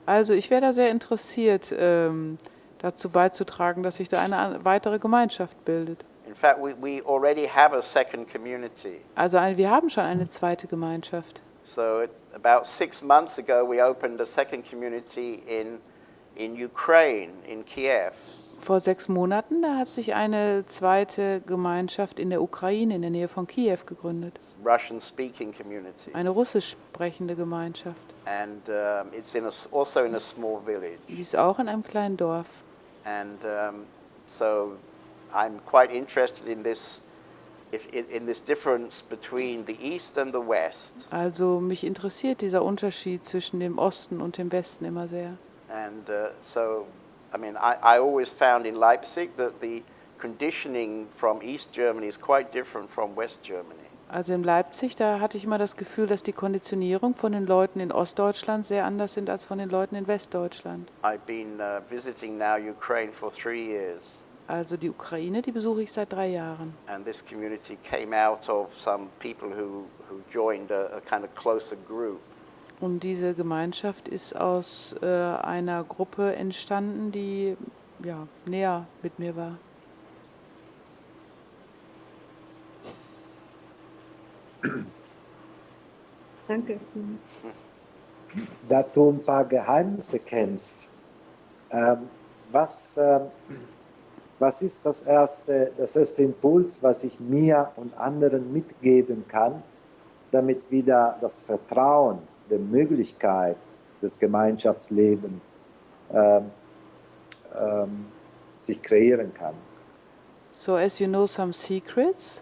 Speaker 6: Also ich wäre da sehr interessiert, dazu beizutragen, dass sich da eine weitere Gemeinschaft bildet.
Speaker 1: In fact, we already have a second community.
Speaker 6: Also wir haben schon eine zweite Gemeinschaft.
Speaker 1: So about 6 months ago, we opened a second community in Ukraine, in Kiev.
Speaker 6: Vor 6 Monaten, da hat sich eine zweite Gemeinschaft in der Ukraine, in der Nähe von Kiew, gegründet.
Speaker 1: Russian-speaking community.
Speaker 6: Eine russisch sprechende Gemeinschaft.
Speaker 1: And it's also in a small village.
Speaker 6: Die ist auch in einem kleinen Dorf.
Speaker 1: And so I'm quite interested in this difference between the East and the West.
Speaker 6: Also mich interessiert dieser Unterschied zwischen dem Osten und dem Westen immer sehr.
Speaker 1: And so, I mean, I always found in Leipzig that the conditioning from East Germany is quite different from West Germany.
Speaker 6: Also in Leipzig, da hatte ich immer das Gefühl, dass die Konditionierung von den Leuten in Ostdeutschland sehr anders sind als von den Leuten in Westdeutschland.
Speaker 1: I've been visiting now Ukraine for 3 years.
Speaker 6: Also die Ukraine, die besuche ich seit 3 Jahren.
Speaker 1: And this community came out of some people who joined a kind of closer group.
Speaker 6: Und diese Gemeinschaft ist aus einer Gruppe entstanden, die ja, näher mit mir war.
Speaker 2: Danke.
Speaker 5: Da du ein paar Geheimnisse kennst, was ist das erste Impuls, was ich mir und anderen mitgeben kann, damit wieder das Vertrauen der Möglichkeit des Gemeinschaftslebens sich kreieren kann?
Speaker 6: So as you know some secrets,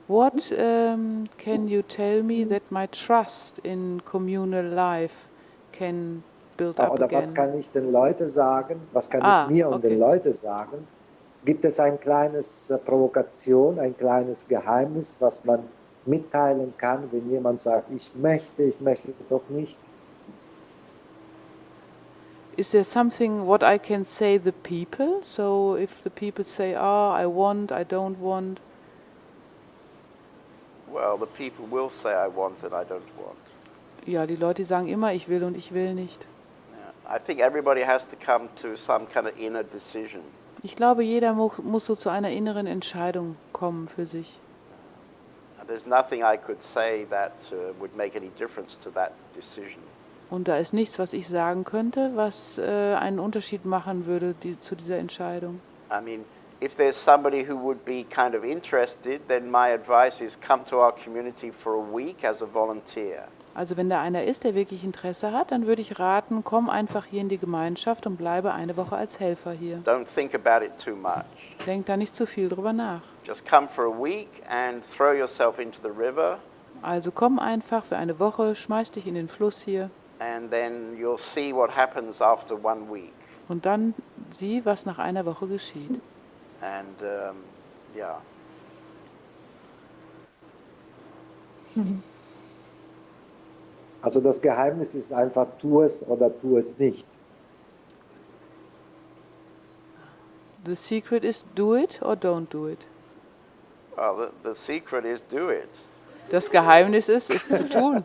Speaker 6: what can you tell me that my trust in communal life can build up
Speaker 5: Oder
Speaker 6: again?
Speaker 5: was kann ich den Leuten sagen? Was kann ich mir und den Leuten sagen? Gibt es ein kleines Provokation, ein kleines Geheimnis, was man mitteilen kann, wenn jemand sagt, ich möchte doch nicht?
Speaker 6: Is there something what I can say the people? So if the people say, I want, I don't want.
Speaker 1: Well, the people will say I want and I don't want.
Speaker 6: Ja, die Leute sagen immer, ich will und ich will nicht.
Speaker 1: Yeah. I think everybody has to come to some kind of inner decision.
Speaker 6: Ich glaube, jeder muss so zu einer inneren Entscheidung kommen für sich.
Speaker 1: There's nothing I could say that would make any difference to that decision.
Speaker 6: Und da ist nichts, was ich sagen könnte, was einen Unterschied machen würde zu dieser Entscheidung.
Speaker 1: I mean, if there's somebody who would be kind of interested, then my advice is come to our community for a week as a volunteer.
Speaker 6: Also wenn da einer ist, der wirklich Interesse hat, dann würde ich raten, komm einfach hier in die Gemeinschaft und bleibe eine Woche als Helfer hier.
Speaker 1: Don't think about it too much.
Speaker 6: Denk da nicht zu viel drüber nach.
Speaker 1: Just come for a week and throw yourself into the river.
Speaker 6: Also komm einfach für eine Woche, schmeiß dich in den Fluss hier
Speaker 1: And then you'll see what happens after 1 week.
Speaker 6: und dann sieh, was nach einer Woche geschieht.
Speaker 1: And yeah.
Speaker 5: Also das Geheimnis ist einfach, tu es oder tu es nicht.
Speaker 6: The secret is do it or don't do it.
Speaker 1: Well, the secret is do it.
Speaker 6: Das Geheimnis ist, es zu tun.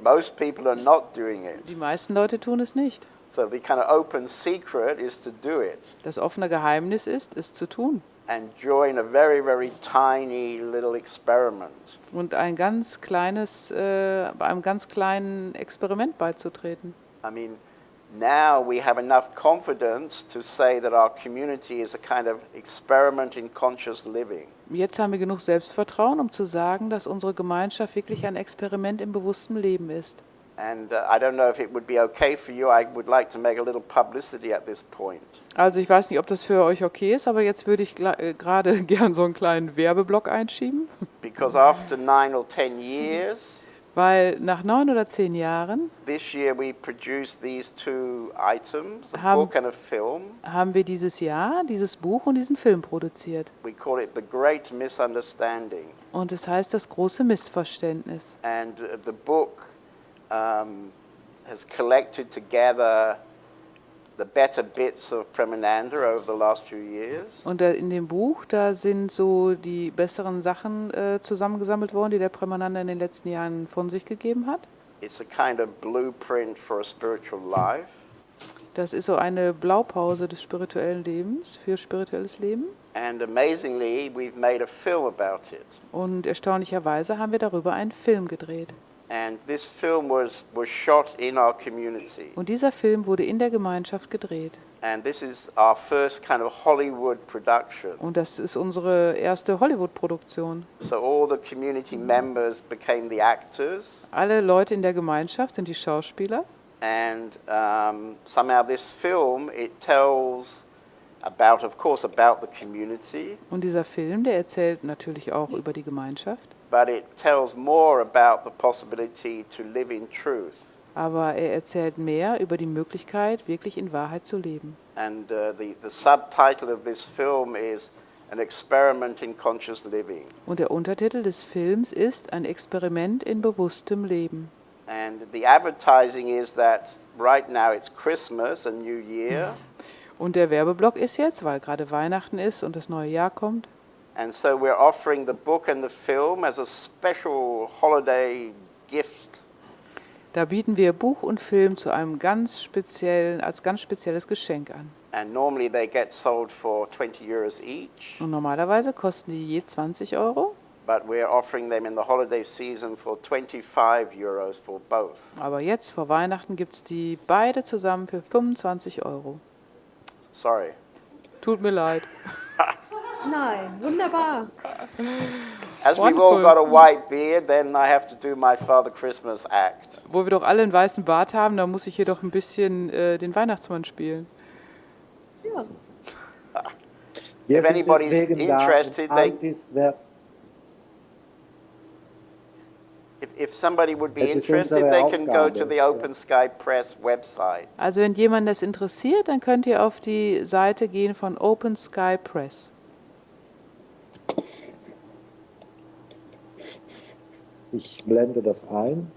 Speaker 1: Most people are not doing it.
Speaker 6: Die meisten Leute tun es nicht.
Speaker 1: So the kind of open secret is to do it
Speaker 6: Das offene Geheimnis ist, es zu tun.
Speaker 1: and join a very, very tiny little experiment.
Speaker 6: Und bei einem ganz kleinen Experiment beizutreten.
Speaker 1: I mean, now we have enough confidence to say that our community is a kind of experiment in conscious living.
Speaker 6: Jetzt haben wir genug Selbstvertrauen, um zu sagen, dass unsere Gemeinschaft wirklich ein Experiment im bewussten Leben ist.
Speaker 1: And I don't know if it would be okay for you. I would like to make a little publicity at this point.
Speaker 6: Also ich weiß nicht, ob das für euch okay ist, aber jetzt würde ich gerade gern so einen kleinen Werbeblock einschieben.
Speaker 1: Because after 9 or 10 years,
Speaker 6: Weil nach 9 oder 10 Jahren
Speaker 1: this year we produced these 2 items, a
Speaker 6: Haben-
Speaker 1: book and a film.
Speaker 6: haben wir dieses Jahr dieses Buch und diesen Film produziert.
Speaker 1: We call it The Great Misunderstanding.
Speaker 6: Und es heißt das große Missverständnis.
Speaker 1: And the book has collected together the better bits of Premananda over the last few years.
Speaker 6: Und in dem Buch, da sind so die besseren Sachen zusammengesammelt worden, die der Premananda in den letzten Jahren von sich gegeben hat.
Speaker 1: It's a kind of blueprint for a spiritual life.
Speaker 6: Das ist so eine Blaupause des spirituellen Lebens, für spirituelles Leben.
Speaker 1: And amazingly, we've made a film about it.
Speaker 6: Und erstaunlicherweise haben wir darüber einen Film gedreht.
Speaker 1: And this film was shot in our community.
Speaker 6: Und dieser Film wurde in der Gemeinschaft gedreht.
Speaker 1: And this is our first kind of Hollywood production.
Speaker 6: Und das ist unsere erste Hollywood-Produktion.
Speaker 1: So all the community members became the actors.
Speaker 6: Alle Leute in der Gemeinschaft sind die Schauspieler.
Speaker 1: And somehow this film, it tells about, of course, about the community,
Speaker 6: Und dieser Film, der erzählt natürlich auch über die Gemeinschaft.
Speaker 1: but it tells more about the possibility to live in truth.
Speaker 6: Aber er erzählt mehr über die Möglichkeit, wirklich in Wahrheit zu leben.
Speaker 1: And the subtitle of this film is An Experiment in Conscious Living.
Speaker 6: Und der Untertitel des Films ist ein Experiment in bewusstem Leben.
Speaker 1: And the advertising is that right now it's Christmas and New Year.
Speaker 6: Und der Werbeblock ist jetzt, weil gerade Weihnachten ist und das neue Jahr kommt.
Speaker 1: And so we're offering the book and the film as a special holiday gift.
Speaker 6: Da bieten wir Buch und Film zu einem als ganz spezielles Geschenk an.
Speaker 1: And normally they get sold for 20 euros each,
Speaker 6: Und normalerweise kosten die je 20 Euro.
Speaker 1: but we're offering them in the holiday season for 25 euros for both.
Speaker 6: Aber jetzt vor Weihnachten gibt es die beide zusammen für 25 Euro.
Speaker 1: Sorry.
Speaker 6: Tut mir leid.
Speaker 2: Nein, wunderbar.
Speaker 1: As we've all got a white beard, then I have to do my Father Christmas act.
Speaker 6: Wo wir doch alle einen weißen Bart haben, da muss ich hier doch ein bisschen den Weihnachtsmann spielen.
Speaker 2: Ja.
Speaker 5: Wir
Speaker 1: If
Speaker 5: sind
Speaker 1: anybody's
Speaker 5: deswegen da,
Speaker 1: interested,
Speaker 5: all dies Werk.
Speaker 1: If somebody would be
Speaker 5: Es ist
Speaker 1: interested,
Speaker 5: unsere
Speaker 1: they can go to
Speaker 5: Aufgabe,
Speaker 1: the Open Sky Press website.
Speaker 6: Also wenn jemand das interessiert, dann könnt ihr auf die Seite gehen von Open Sky Press.
Speaker 5: Ich blende das ein.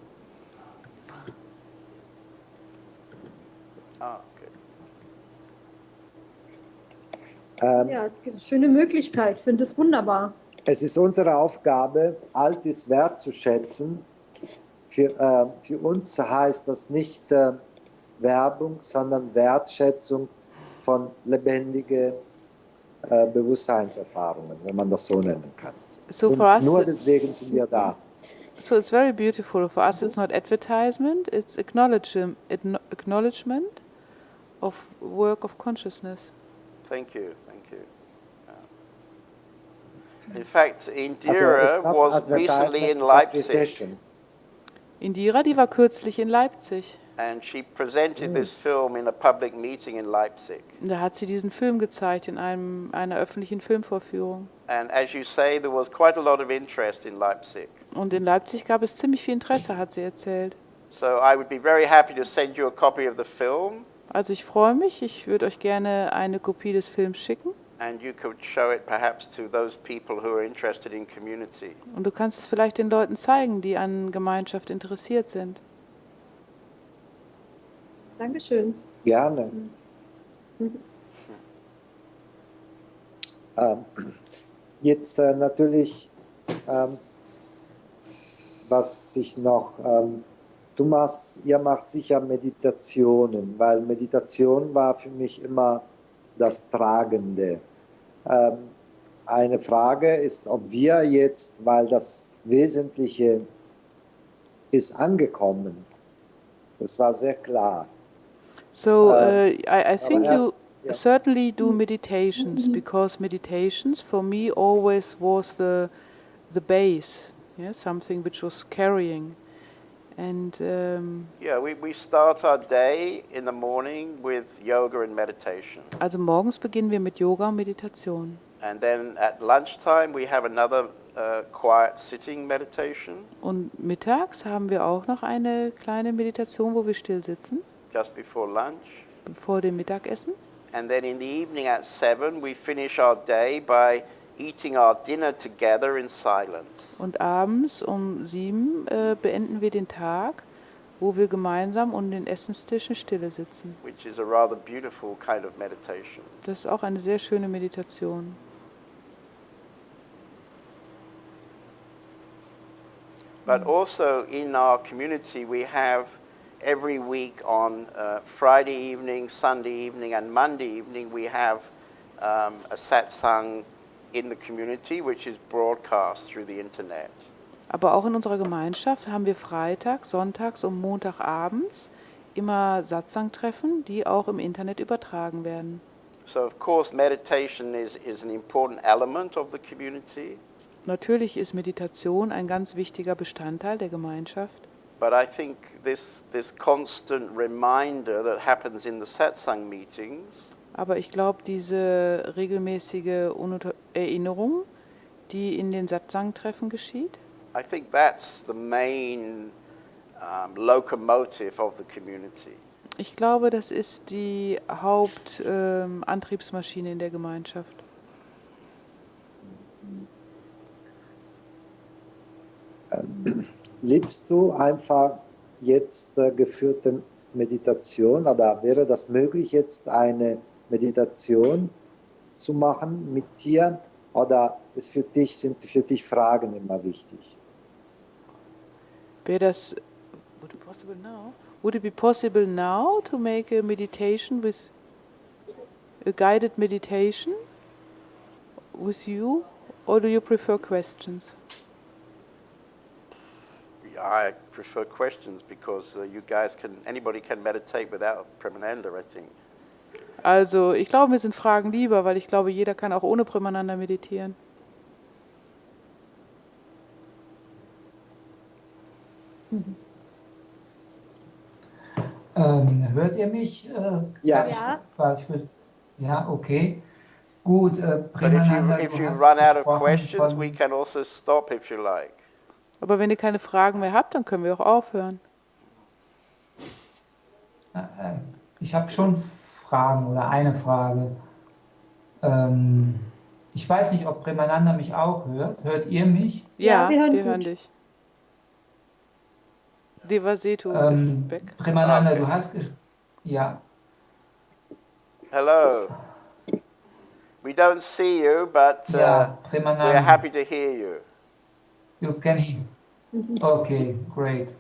Speaker 1: Okay.
Speaker 2: Ja, es gibt eine schöne Möglichkeit. Ich finde es wunderbar.
Speaker 5: Es ist unsere Aufgabe, all dies wertzuschätzen. Für uns heißt das nicht Werbung, sondern Wertschätzung von lebendigen Bewusstseinserfahrungen, wenn man das so nennen kann.
Speaker 6: So
Speaker 5: Und
Speaker 6: for us,
Speaker 5: nur deswegen sind wir da.
Speaker 6: so it's very beautiful. For us, it's not advertisement; it's acknowledgement of work of consciousness.
Speaker 1: Thank you. Thank you. In fact,
Speaker 5: Also, it's
Speaker 1: Indira
Speaker 5: not
Speaker 1: was
Speaker 5: advertisement,
Speaker 1: recently in
Speaker 5: it's
Speaker 1: Leipzig.
Speaker 5: appreciation.
Speaker 6: Indira, die war kürzlich in Leipzig.
Speaker 1: And she presented this film in a public meeting in Leipzig.
Speaker 6: Und da hat sie diesen Film gezeigt in einer öffentlichen Filmvorführung.
Speaker 1: And as you say, there was quite a lot of interest in Leipzig.
Speaker 6: Und in Leipzig gab es ziemlich viel Interesse, hat sie erzählt.
Speaker 1: So I would be very happy to send you a copy of the film.
Speaker 6: Also ich freue mich, ich würde euch gerne eine Kopie des Films schicken.
Speaker 1: And you could show it perhaps to those people who are interested in community.
Speaker 6: Und du kannst es vielleicht den Leuten zeigen, die an Gemeinschaft interessiert sind.
Speaker 2: Dankeschön.
Speaker 5: Gerne. Jetzt natürlich, was sich noch, ihr macht sicher Meditationen, weil Meditation war für mich immer das Tragende. Eine Frage ist, ob wir jetzt, weil das Wesentliche ist angekommen, das war sehr klar.
Speaker 6: So I think you
Speaker 5: yeah.
Speaker 6: certainly do meditations, because meditations for me always was the base, yeah, something which was carrying. And
Speaker 1: Yeah, we start our day in the morning with yoga and meditation.
Speaker 6: also morgens beginnen wir mit Yoga und Meditation.
Speaker 1: And then at lunchtime we have another quiet sitting meditation
Speaker 6: Und mittags haben wir auch noch eine kleine Meditation, wo wir still sitzen,
Speaker 1: just before lunch.
Speaker 6: vor dem Mittagessen.
Speaker 1: And then in the evening at 7 we finish our day by eating our dinner together in silence.
Speaker 6: Und abends um 7 beenden wir den Tag, wo wir gemeinsam um den Essenstisch in Stille sitzen.
Speaker 1: Which is a rather beautiful kind of meditation.
Speaker 6: Das ist auch eine sehr schöne Meditation.
Speaker 1: But also in our community we have every week on Friday evening, Sunday evening and Monday evening we have a satsang in the community which is broadcast through the internet.
Speaker 6: Aber auch in unserer Gemeinschaft haben wir freitags, sonntags und montagabends immer Satsang-Treffen, die auch im Internet übertragen werden.
Speaker 1: So of course meditation is an important element of the community.
Speaker 6: Natürlich ist Meditation ein ganz wichtiger Bestandteil der Gemeinschaft.
Speaker 1: But I think this constant reminder that happens in the satsang meetings
Speaker 6: Aber ich glaube, diese regelmäßige Erinnerung, die in den Satsang-Treffen geschieht,
Speaker 1: I think that's the main locomotive of the community.
Speaker 6: ich glaube, das ist die Hauptantriebsmaschine in der Gemeinschaft.
Speaker 5: Liebst du einfach jetzt geführte Meditation oder wäre das möglich, jetzt eine Meditation zu machen mit dir oder sind für dich Fragen immer wichtig?
Speaker 6: Would it be possible now to make a meditation with a guided meditation with you, or do you prefer questions?
Speaker 1: I prefer questions because anybody can meditate without Premananda, I think.
Speaker 6: Also, ich glaube, mir sind Fragen lieber, weil ich glaube, jeder kann auch ohne Premananda meditieren.
Speaker 4: Hört ihr mich?
Speaker 5: Ja.
Speaker 4: Ja, okay. Gut,
Speaker 1: But if you run out of questions, we can also stop if you like.
Speaker 6: Aber wenn ihr keine Fragen mehr habt, dann können wir auch aufhören.
Speaker 4: Ich habe schon Fragen oder eine Frage. Ich weiß nicht, ob Premananda mich auch hört. Hört ihr mich?
Speaker 6: Ja,
Speaker 2: Ja, wir hören
Speaker 6: wir hören
Speaker 2: gut.
Speaker 6: dich. Devasetu ist weg.
Speaker 4: Premananda,
Speaker 1: Okay.
Speaker 4: du hast ja.
Speaker 1: Hello. We don't see you, but
Speaker 4: Ja,
Speaker 1: we're
Speaker 4: Premananda.
Speaker 1: happy to hear you.
Speaker 4: You can hear. Okay, great.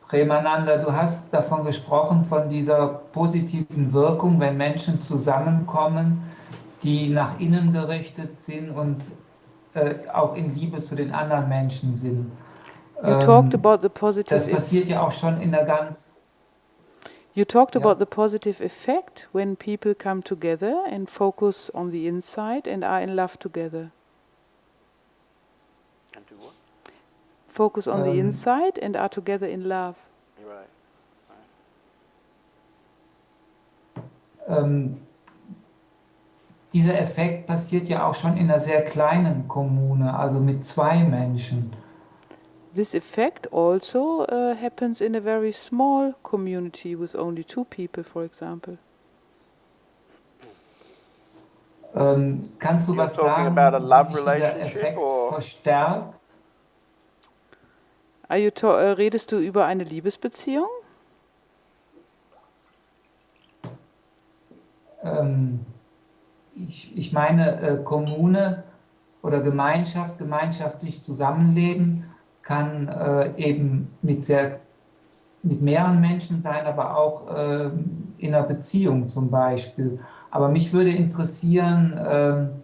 Speaker 4: Premananda, du hast davon gesprochen, von dieser positiven Wirkung, wenn Menschen zusammenkommen, die nach innen gerichtet sind und auch in Liebe zu den anderen Menschen sind.
Speaker 6: You talked about the positive
Speaker 4: Das passiert ja auch schon in der
Speaker 6: You talked
Speaker 4: Ja.
Speaker 6: about the positive effect when people come together and focus on the inside and are in love together.
Speaker 1: And do what?
Speaker 6: focus on the inside and are together in love.
Speaker 1: Right.
Speaker 4: Dieser Effekt passiert ja auch schon in einer sehr kleinen Kommune, also mit 2 Menschen.
Speaker 6: This effect also happens in a very small community with only 2 people, for example.
Speaker 4: Kannst du
Speaker 1: You're
Speaker 4: was
Speaker 1: talking
Speaker 4: sagen,
Speaker 1: about a
Speaker 4: wie
Speaker 1: love
Speaker 4: sich dieser
Speaker 1: relationship,
Speaker 4: Effekt
Speaker 1: or?
Speaker 4: verstärkt?
Speaker 6: Redest du über eine Liebesbeziehung?
Speaker 4: Ich meine, Kommune oder Gemeinschaft, gemeinschaftlich zusammenleben kann eben mit mehreren Menschen sein, aber auch in einer Beziehung zum Beispiel. Aber mich würde interessieren,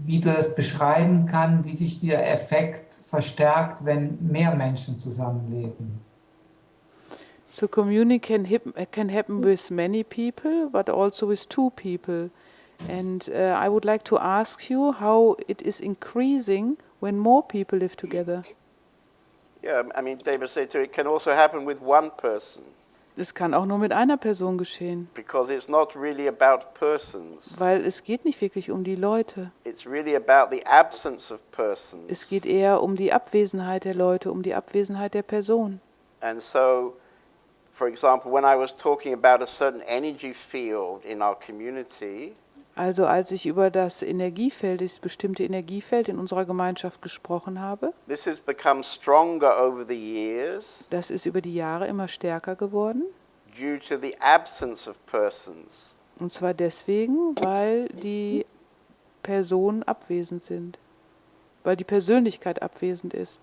Speaker 4: wie du das beschreiben kannst, wie sich der Effekt verstärkt, wenn mehr Menschen zusammenleben.
Speaker 6: So community can happen with many people, but also with 2 people. And I would like to ask you how it is increasing when more people live together.
Speaker 1: Yeah, I mean, David said too, it can also happen with one person.
Speaker 6: Es kann auch nur mit einer Person geschehen,
Speaker 1: Because it's not really about persons.
Speaker 6: weil es geht nicht wirklich um die Leute.
Speaker 1: It's really about the absence of persons.
Speaker 6: Es geht eher um die Abwesenheit der Leute, um die Abwesenheit der Person.
Speaker 1: And so, for example, when I was talking about a certain energy field in our community,
Speaker 6: Also als ich über das Energiefeld, das bestimmte Energiefeld in unserer Gemeinschaft gesprochen habe,
Speaker 1: this has become stronger over the years
Speaker 6: das ist über die Jahre immer stärker geworden.
Speaker 1: due to the absence of persons.
Speaker 6: Und zwar deswegen, weil die Personen abwesend sind, weil die Persönlichkeit abwesend ist.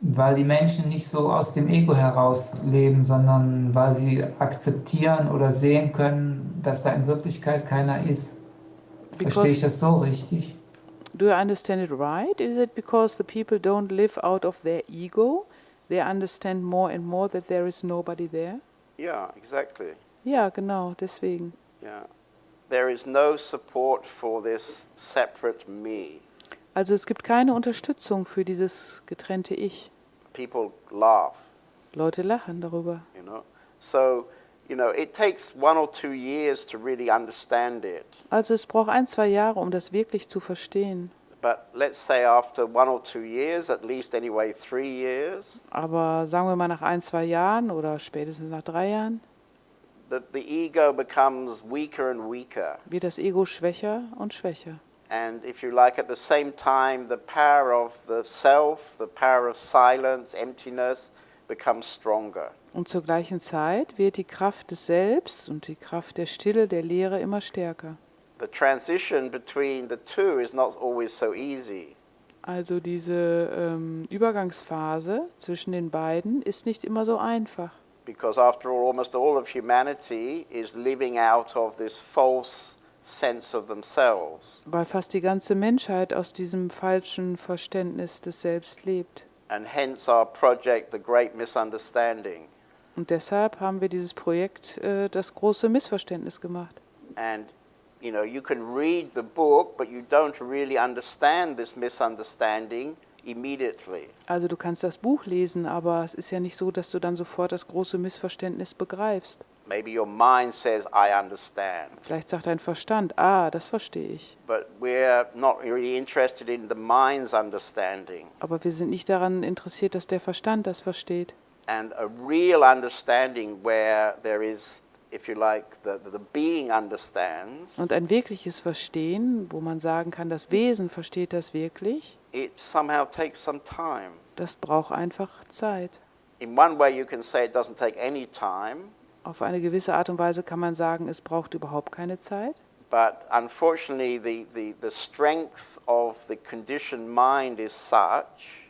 Speaker 4: Weil die Menschen nicht so aus dem Ego heraus leben, sondern weil sie akzeptieren oder sehen können, dass da in Wirklichkeit keiner ist. Verstehe ich das so richtig?
Speaker 6: Do I understand it right? Is it because the people don't live out of their ego? They understand more and more that there is nobody there?
Speaker 1: Yeah, exactly.
Speaker 6: Ja, genau, deswegen.
Speaker 1: Yeah. There is no support for this separate me.
Speaker 6: Also es gibt keine Unterstützung für dieses getrennte Ich.
Speaker 1: People laugh,
Speaker 6: Leute lachen darüber.
Speaker 1: you know. So, you know, it takes 1 or 2 years to really understand it.
Speaker 6: Also es braucht 1, 2 Jahre, um das wirklich zu verstehen.
Speaker 1: But let's say after 1 or 2 years, at least anyway 3 years,
Speaker 6: Aber sagen wir mal nach 1, 2 Jahren oder spätestens nach 3 Jahren,
Speaker 1: the ego becomes weaker and weaker.
Speaker 6: wird das Ego schwächer und schwächer.
Speaker 1: And if you like, at the same time, the power of the self, the power of silence, emptiness, becomes stronger.
Speaker 6: Und zur gleichen Zeit wird die Kraft des Selbst und die Kraft der Stille, der Leere immer stärker.
Speaker 1: The transition between the two is not always so easy.
Speaker 6: Also diese Übergangsphase zwischen den beiden ist nicht immer so einfach.
Speaker 1: Because after all, almost all of humanity is living out of this false sense of themselves.
Speaker 6: Weil fast die ganze Menschheit aus diesem falschen Verständnis des Selbst lebt.
Speaker 1: And hence our project, The Great Misunderstanding.
Speaker 6: Und deshalb haben wir dieses Projekt, das große Missverständnis gemacht.
Speaker 1: And, you know, you can read the book, but you don't really understand this misunderstanding immediately.
Speaker 6: Also du kannst das Buch lesen, aber es ist ja nicht so, dass du dann sofort das große Missverständnis begreifst.
Speaker 1: Maybe your mind says, I understand.
Speaker 6: Vielleicht sagt dein Verstand, das verstehe ich.
Speaker 1: But we're not really interested in the mind's understanding.
Speaker 6: Aber wir sind nicht daran interessiert, dass der Verstand das versteht.
Speaker 1: And a real understanding where there is, if you like, the being understands,
Speaker 6: Und ein wirkliches Verstehen, wo man sagen kann, das Wesen versteht das wirklich,
Speaker 1: it somehow takes some time.
Speaker 6: das braucht einfach Zeit.
Speaker 1: In one way you can say it doesn't take any time,
Speaker 6: Auf eine gewisse Art und Weise kann man sagen, es braucht überhaupt keine Zeit.
Speaker 1: but unfortunately the strength of the conditioned mind is such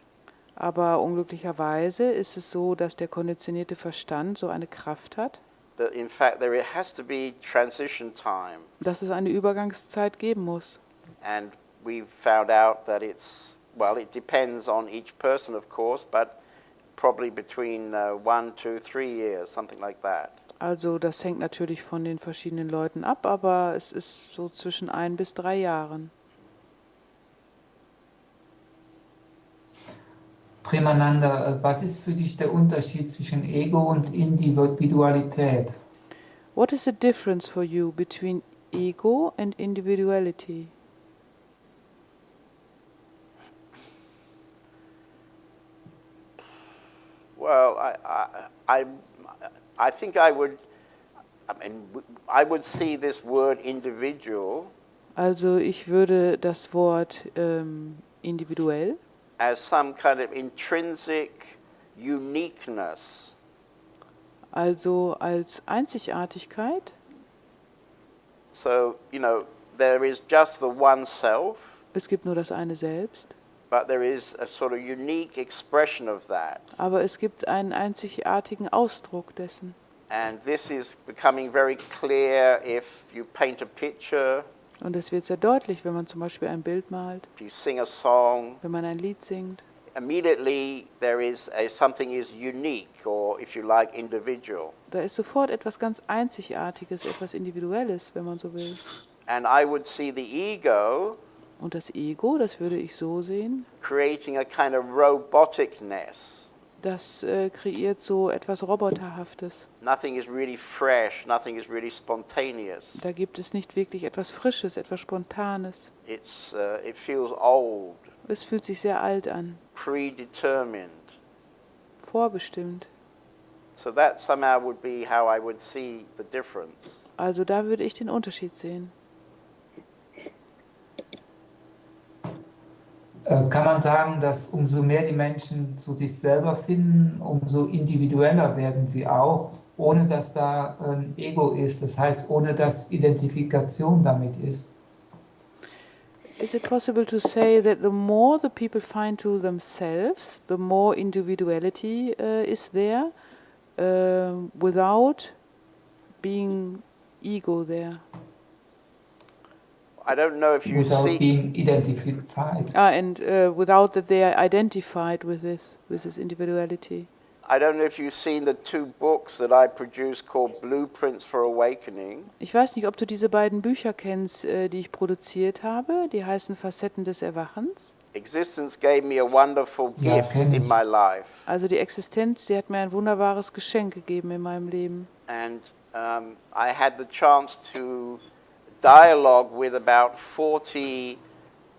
Speaker 6: Aber unglücklicherweise ist es so, dass der konditionierte Verstand so eine Kraft hat,
Speaker 1: that in fact there has to be transition time.
Speaker 6: dass es eine Übergangszeit geben muss.
Speaker 1: And we've found out that it's, well, it depends on each person, of course, but probably between 1, 2, 3 years, something like that.
Speaker 6: Also das hängt natürlich von den verschiedenen Leuten ab, aber es ist so zwischen 1 bis 3 Jahren.
Speaker 4: Premananda, was ist für dich der Unterschied zwischen Ego und Individualität?
Speaker 6: What is the difference for you between ego and individuality?
Speaker 1: Well, I think I would see this word individual
Speaker 6: Also ich würde das Wort individuell
Speaker 1: as some kind of intrinsic uniqueness.
Speaker 6: also als Einzigartigkeit.
Speaker 1: So, there is just the one self,
Speaker 6: Es gibt nur das eine Selbst,
Speaker 1: but there is a sort of unique expression of that.
Speaker 6: aber es gibt einen einzigartigen Ausdruck dessen.
Speaker 1: And this is becoming very clear if you paint a picture,
Speaker 6: Und es wird sehr deutlich, wenn man zum Beispiel ein Bild malt,
Speaker 1: if you sing a song.
Speaker 6: wenn man ein Lied singt.
Speaker 1: Immediately there is something is unique, or if you like, individual.
Speaker 6: Da ist sofort etwas ganz Einzigartiges, etwas Individuelles, wenn man so will.
Speaker 1: And I would see the ego
Speaker 6: Und das Ego, das würde ich so sehen,
Speaker 1: creating a kind of roboticness.
Speaker 6: das kreiert so etwas Roboterhaftes.
Speaker 1: Nothing is really fresh, nothing is really spontaneous.
Speaker 6: Da gibt es nicht wirklich etwas Frisches, etwas Spontanes.
Speaker 1: It feels old,
Speaker 6: Es fühlt sich sehr alt an,
Speaker 1: predetermined.
Speaker 6: vorbestimmt.
Speaker 1: So that somehow would be how I would see the difference.
Speaker 6: Also da würde ich den Unterschied sehen.
Speaker 4: Kann man sagen, dass umso mehr die Menschen zu sich selber finden, umso individueller werden sie auch, ohne dass da ein Ego ist, das heißt, ohne dass Identifikation damit ist?
Speaker 6: Is it possible to say that the more the people find to themselves, the more individuality is there, without being ego there?
Speaker 1: I don't know if you
Speaker 4: Without
Speaker 1: see.
Speaker 4: being identified.
Speaker 6: And without that they are identified with this individuality.
Speaker 1: I don't know if you've seen the 2 books that I produced called Blueprints for Awakening.
Speaker 6: Ich weiß nicht, ob du diese beiden Bücher kennst, die ich produziert habe. Die heißen Facetten des Erwachens.
Speaker 1: Existence gave me a wonderful
Speaker 4: Ja,
Speaker 1: gift
Speaker 4: kenn
Speaker 1: in
Speaker 4: ich.
Speaker 1: my life.
Speaker 6: Also die Existenz, die hat mir ein wunderbares Geschenk gegeben in meinem Leben.
Speaker 1: And I had the chance to dialogue with about 40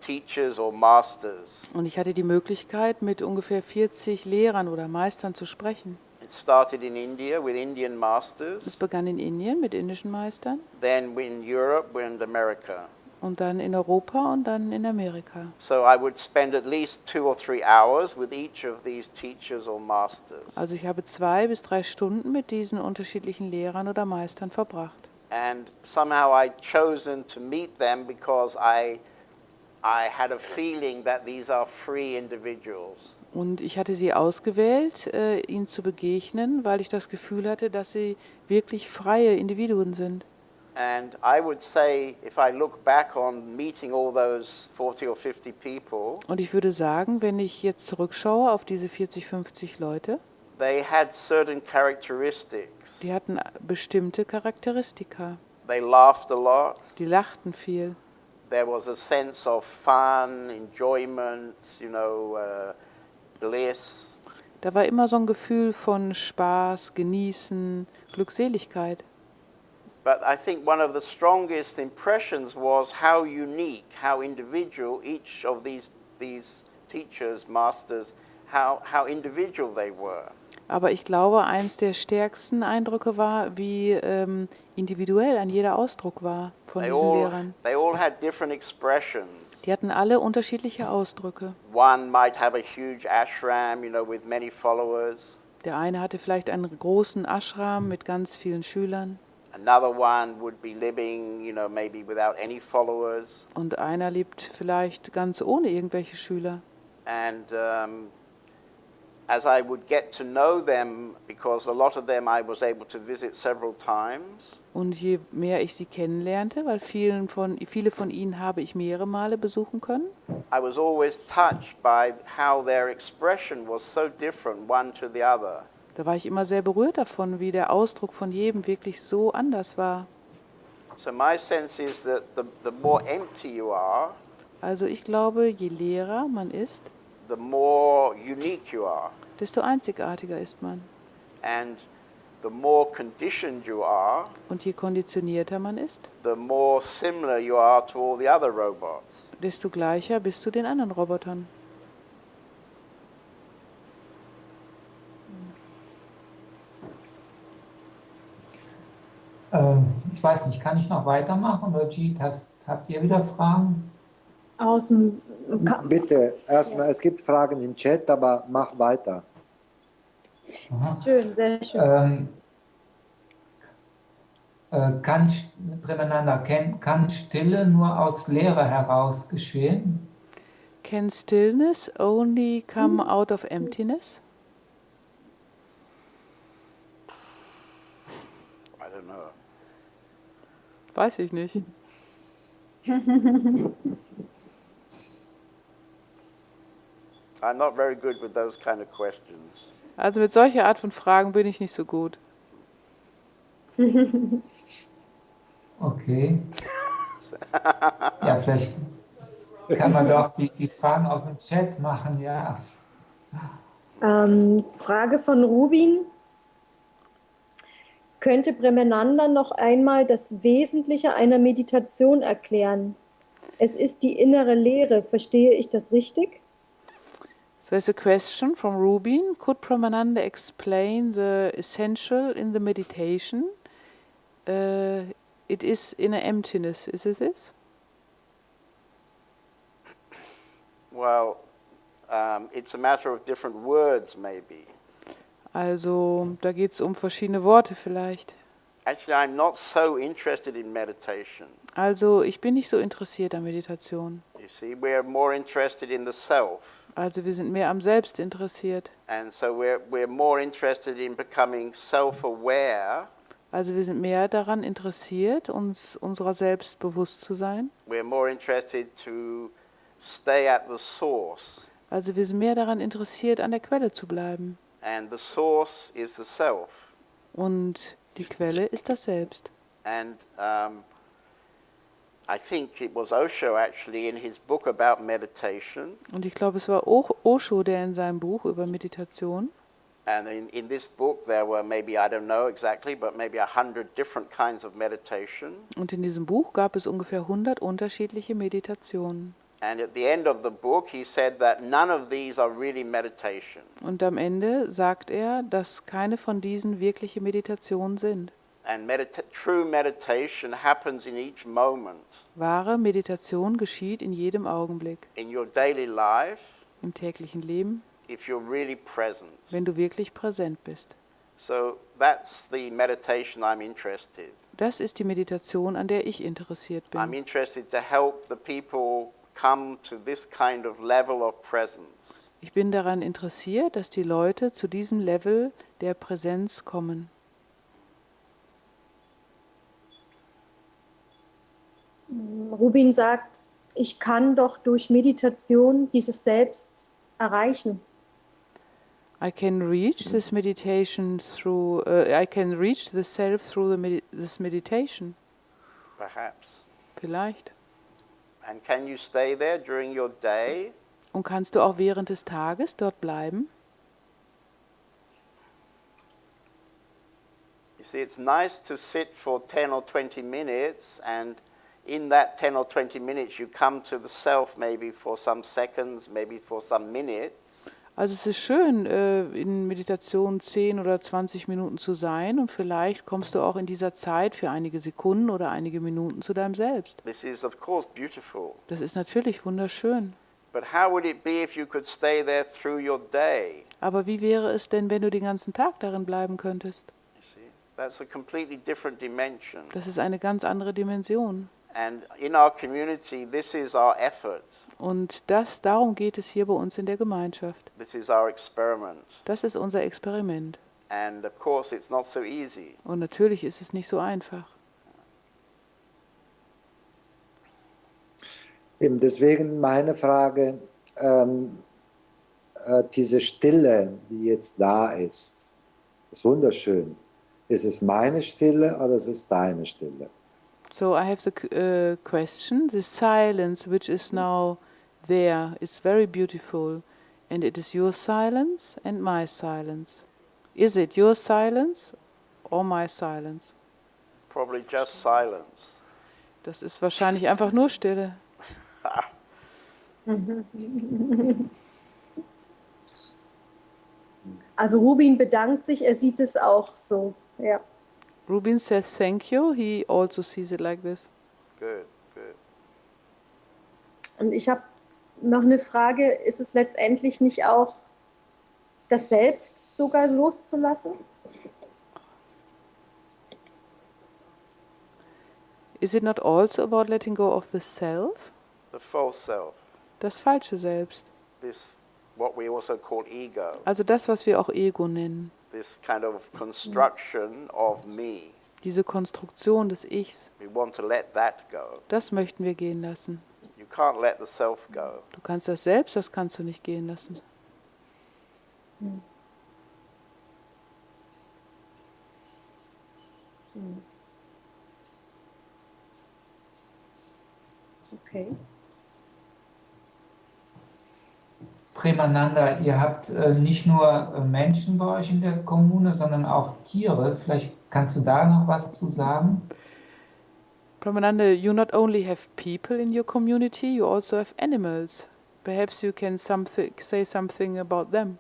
Speaker 1: teachers or masters.
Speaker 6: Und ich hatte die Möglichkeit, mit ungefähr 40 Lehrern oder Meistern zu sprechen.
Speaker 1: It started in India with Indian
Speaker 6: Es
Speaker 1: masters,
Speaker 6: begann in Indien mit indischen Meistern
Speaker 1: then in Europe and America.
Speaker 6: und dann in Europa und dann in Amerika.
Speaker 1: So I would spend at least 2 or 3 hours with each of these teachers or masters.
Speaker 6: Also ich habe 2 bis 3 Stunden mit diesen unterschiedlichen Lehrern oder Meistern verbracht.
Speaker 1: And somehow I'd chosen to meet them because I had a feeling that these are free individuals.
Speaker 6: Und ich hatte sie ausgewählt, ihnen zu begegnen, weil ich das Gefühl hatte, dass sie wirklich freie Individuen sind.
Speaker 1: And I would say, if I look back on meeting all those 40 or 50 people,
Speaker 6: Und ich würde sagen, wenn ich jetzt zurückschaue auf diese 40, 50 Leute,
Speaker 1: they had certain characteristics.
Speaker 6: die hatten bestimmte Charakteristika.
Speaker 1: They laughed a lot.
Speaker 6: Die lachten viel.
Speaker 1: There was a sense of fun, enjoyment, bliss.
Speaker 6: Da war immer so ein Gefühl von Spaß, Genießen, Glückseligkeit.
Speaker 1: But I think one of the strongest impressions was how unique, how individual each of these teachers, masters, how individual they were.
Speaker 6: Aber ich glaube, eins der stärksten Eindrücke war, wie individuell ein jeder Ausdruck war von diesen Lehrern.
Speaker 1: They all had different expressions.
Speaker 6: Die hatten alle unterschiedliche Ausdrücke.
Speaker 1: One might have a huge ashram, with many followers.
Speaker 6: Der eine hatte vielleicht einen großen Ashram mit ganz vielen Schülern.
Speaker 1: Another one would be living, maybe without any followers.
Speaker 6: Und einer lebt vielleicht ganz ohne irgendwelche Schüler.
Speaker 1: And as I would get to know them, because a lot of them I was able to visit several times.
Speaker 6: Und je mehr ich sie kennenlernte, weil viele von ihnen habe ich mehrere Male besuchen können,
Speaker 1: I was always touched by how their expression was so different one to the other.
Speaker 6: Da war ich immer sehr berührt davon, wie der Ausdruck von jedem wirklich so anders war.
Speaker 1: So my sense is that the more empty you are,
Speaker 6: Also ich glaube, je leerer man ist,
Speaker 1: the more unique you are.
Speaker 6: desto einzigartiger ist man.
Speaker 1: And the more conditioned you are,
Speaker 6: Und je konditionierter man ist,
Speaker 1: the more similar you are to all the other robots.
Speaker 6: desto gleicher bist du den anderen Robotern.
Speaker 4: Ich weiß nicht, kann ich noch weitermachen oder Jeet, habt ihr wieder Fragen?
Speaker 2: Aus dem
Speaker 5: Bitte, erstmal, es gibt Fragen im Chat, aber mach weiter.
Speaker 4: Aha.
Speaker 2: Schön, sehr schön.
Speaker 4: Kann Stille nur aus Leere heraus geschehen?
Speaker 6: Can stillness only come out of emptiness?
Speaker 1: I don't know.
Speaker 6: Weiß ich nicht.
Speaker 1: I'm not very good with those kind of questions.
Speaker 6: Also mit solcher Art von Fragen bin ich nicht so gut.
Speaker 4: Okay. Ja, vielleicht kann man doch die Fragen aus dem Chat machen, ja.
Speaker 2: Frage von Rubin. Könnte Brahmananda noch einmal das Wesentliche einer Meditation erklären? Es ist die innere Leere, verstehe ich das richtig?
Speaker 6: So there's a question from Rubin. Could Brahmananda explain the essential in the meditation? It is inner emptiness, is it this?
Speaker 1: Well, it's a matter of different words, maybe.
Speaker 6: Also da geht es um verschiedene Worte vielleicht.
Speaker 1: Actually, I'm not so interested in meditation.
Speaker 6: Also ich bin nicht so interessiert an Meditation.
Speaker 1: You see, we're more interested in the self.
Speaker 6: Also wir sind mehr am Selbst interessiert.
Speaker 1: And so we're more interested in becoming self-aware.
Speaker 6: Also wir sind mehr daran interessiert, uns unserer selbst bewusst zu sein.
Speaker 1: We're more interested to stay at the source.
Speaker 6: Also wir sind mehr daran interessiert, an der Quelle zu bleiben.
Speaker 1: And the source is the self.
Speaker 6: Und die Quelle ist das Selbst.
Speaker 1: And I think it was Osho actually in his book about meditation.
Speaker 6: Und ich glaube, es war Osho, der in seinem Buch über Meditation,
Speaker 1: And in this book there were maybe, I don't know exactly, but maybe 100 different kinds of meditation.
Speaker 6: und in diesem Buch gab es ungefähr 100 unterschiedliche Meditationen.
Speaker 1: And at the end of the book he said that none of these are really meditation.
Speaker 6: Und am Ende sagt er, dass keine von diesen wirkliche Meditationen sind.
Speaker 1: And true meditation happens in each moment.
Speaker 6: Wahre Meditation geschieht in jedem Augenblick,
Speaker 1: In your daily life,
Speaker 6: im täglichen Leben,
Speaker 1: if you're really present.
Speaker 6: wenn du wirklich präsent bist.
Speaker 1: So that's the meditation I'm interested.
Speaker 6: Das ist die Meditation, an der ich interessiert
Speaker 1: I'm
Speaker 6: bin.
Speaker 1: interested to help the people come to this kind of level of presence.
Speaker 6: Ich bin daran interessiert, dass die Leute zu diesem Level der Präsenz kommen.
Speaker 2: Rubin sagt, ich kann doch durch Meditation dieses Selbst erreichen.
Speaker 6: I can reach this meditation through. I can reach the self through this meditation.
Speaker 1: Perhaps.
Speaker 6: Vielleicht.
Speaker 1: And can you stay there during your day?
Speaker 6: Und kannst du auch während des Tages dort bleiben?
Speaker 1: You see, it's nice to sit for 10 or 20 minutes, and in that 10 or 20 minutes you come to the self maybe for some seconds, maybe for some minutes.
Speaker 6: Also es ist schön, in Meditation 10 oder 20 Minuten zu sein, und vielleicht kommst du auch in dieser Zeit für einige Sekunden oder einige Minuten zu deinem Selbst.
Speaker 1: This is of course beautiful.
Speaker 6: Das ist natürlich wunderschön.
Speaker 1: But how would it be if you could stay there through your day?
Speaker 6: Aber wie wäre es denn, wenn du den ganzen Tag darin bleiben könntest?
Speaker 1: You see, that's a completely different dimension.
Speaker 6: Das ist eine ganz andere Dimension.
Speaker 1: And in our community, this is our effort.
Speaker 6: Und darum geht es hier bei uns in der Gemeinschaft.
Speaker 1: This is our experiment.
Speaker 6: Das ist unser Experiment.
Speaker 1: And of course, it's not so easy.
Speaker 6: Und natürlich ist es nicht so einfach.
Speaker 5: Eben deswegen meine Frage, diese Stille, die jetzt da ist, ist wunderschön. Ist es meine Stille oder ist es deine Stille?
Speaker 6: So I have the question, the silence which is now there is very beautiful, and it is your silence and my silence. Is it your silence or my silence?
Speaker 1: Probably just silence.
Speaker 6: Das ist wahrscheinlich einfach nur Stille.
Speaker 2: Also Rubin bedankt sich, er sieht es auch so. Ja.
Speaker 6: Rubin says thank you, he also sees it like this.
Speaker 1: Good, good.
Speaker 2: Und ich habe noch eine Frage, ist es letztendlich nicht auch das Selbst sogar loszulassen?
Speaker 6: Is it not also about letting go of the self?
Speaker 1: The false self.
Speaker 6: Das falsche Selbst.
Speaker 1: This, what we also call ego.
Speaker 6: Also das, was wir auch Ego nennen.
Speaker 1: This kind of construction of me.
Speaker 6: Diese Konstruktion des Ichs.
Speaker 1: We want to let that go.
Speaker 6: Das möchten wir gehen lassen.
Speaker 1: You can't let the self go.
Speaker 6: Du kannst das Selbst, das kannst du nicht gehen lassen.
Speaker 2: Okay.
Speaker 4: Premananda, ihr habt nicht nur Menschen bei euch in der Kommune, sondern auch Tiere. Vielleicht kannst du da noch was zu sagen?
Speaker 6: Brahmananda, you not only have people in your community, you also have animals. Perhaps you can say something about them.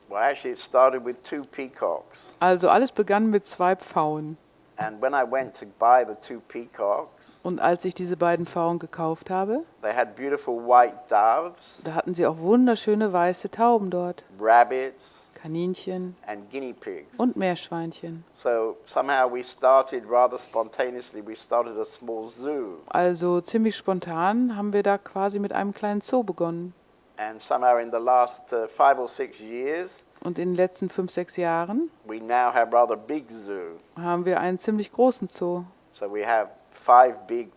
Speaker 1: Well, actually, it started with 2 peacocks.
Speaker 6: Also alles begann mit 2 Pfauen.
Speaker 1: And when I went to buy the 2 peacocks,
Speaker 6: Und als ich diese beiden Pfauen gekauft habe,
Speaker 1: they had beautiful white doves,
Speaker 6: da hatten sie auch wunderschöne weiße Tauben dort.
Speaker 1: rabbits,
Speaker 6: Kaninchen
Speaker 1: and guinea pigs.
Speaker 6: und Meerschweinchen.
Speaker 1: So somehow we started rather spontaneously, we started a small zoo.
Speaker 6: Also ziemlich spontan haben wir da quasi mit einem kleinen Zoo begonnen.
Speaker 1: And somehow in the last 5 or 6 years,
Speaker 6: Und in den letzten 5, 6 Jahren
Speaker 1: we now have rather big zoo.
Speaker 6: haben wir einen ziemlich großen Zoo.
Speaker 1: So we have 5 big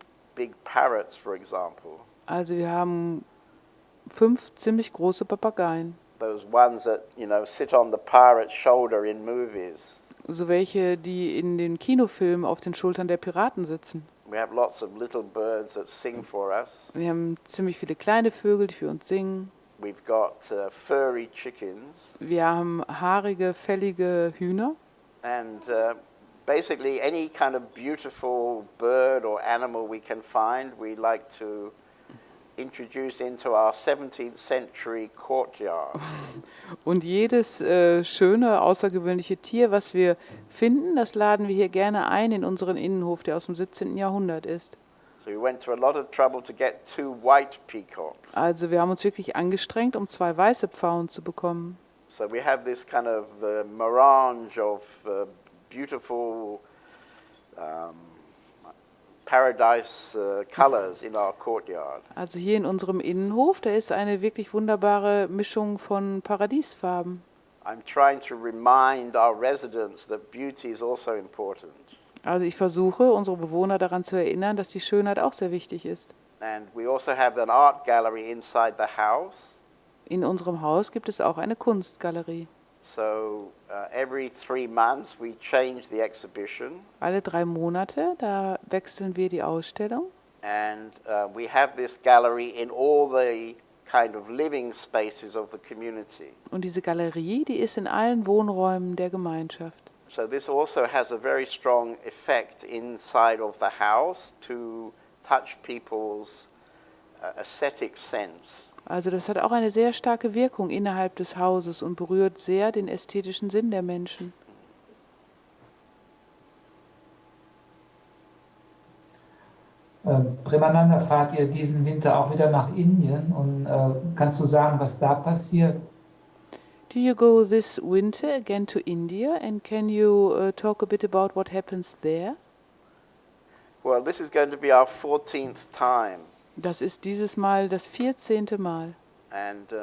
Speaker 1: parrots, for example.
Speaker 6: Also wir haben 5 ziemlich große Papageien.
Speaker 1: Those ones that, sit on the parrot's shoulder in movies.
Speaker 6: So welche, die in den Kinofilmen auf den Schultern der Piraten sitzen.
Speaker 1: We have lots of little birds that sing for us.
Speaker 6: Wir haben ziemlich viele kleine Vögel, die für uns singen.
Speaker 1: We've got furry chickens.
Speaker 6: Wir haben haarige, fällige Hühner.
Speaker 1: And basically any kind of beautiful bird or animal we can find, we like to introduce into our 17th century courtyard.
Speaker 6: Und jedes schöne, außergewöhnliche Tier, was wir finden, das laden wir hier gerne ein in unseren Innenhof, der aus dem 17. Jahrhundert ist.
Speaker 1: So we went to a lot of trouble to get 2 white peacocks.
Speaker 6: Also wir haben uns wirklich angestrengt, um 2 weiße Pfauen zu bekommen.
Speaker 1: So we have this kind of melange of beautiful paradise colors in our courtyard.
Speaker 6: Also hier in unserem Innenhof, da ist eine wirklich wunderbare Mischung von Paradiesfarben.
Speaker 1: I'm trying to remind our residents that beauty is also important.
Speaker 6: Also ich versuche, unsere Bewohner daran zu erinnern, dass die Schönheit auch sehr wichtig ist.
Speaker 1: And we also have an art gallery inside the house.
Speaker 6: In unserem Haus gibt es auch eine Kunstgalerie.
Speaker 1: So every 3 months we change the exhibition.
Speaker 6: Alle 3 Monate, da wechseln wir die Ausstellung.
Speaker 1: And we have this gallery in all the kind of living spaces of the community.
Speaker 6: Und diese Galerie, die ist in allen Wohnräumen der Gemeinschaft.
Speaker 1: So this also has a very strong effect inside of the house to touch people's aesthetic sense.
Speaker 6: Also das hat auch eine sehr starke Wirkung innerhalb des Hauses und berührt sehr den ästhetischen Sinn der Menschen.
Speaker 4: Premananda, fahrt ihr diesen Winter auch wieder nach Indien und kannst du sagen, was da passiert?
Speaker 6: Do you go this winter again to India, and can you talk a bit about what happens there?
Speaker 1: Well, this is going to be our 14th time.
Speaker 6: Das ist dieses Mal das 14. Mal.
Speaker 1: And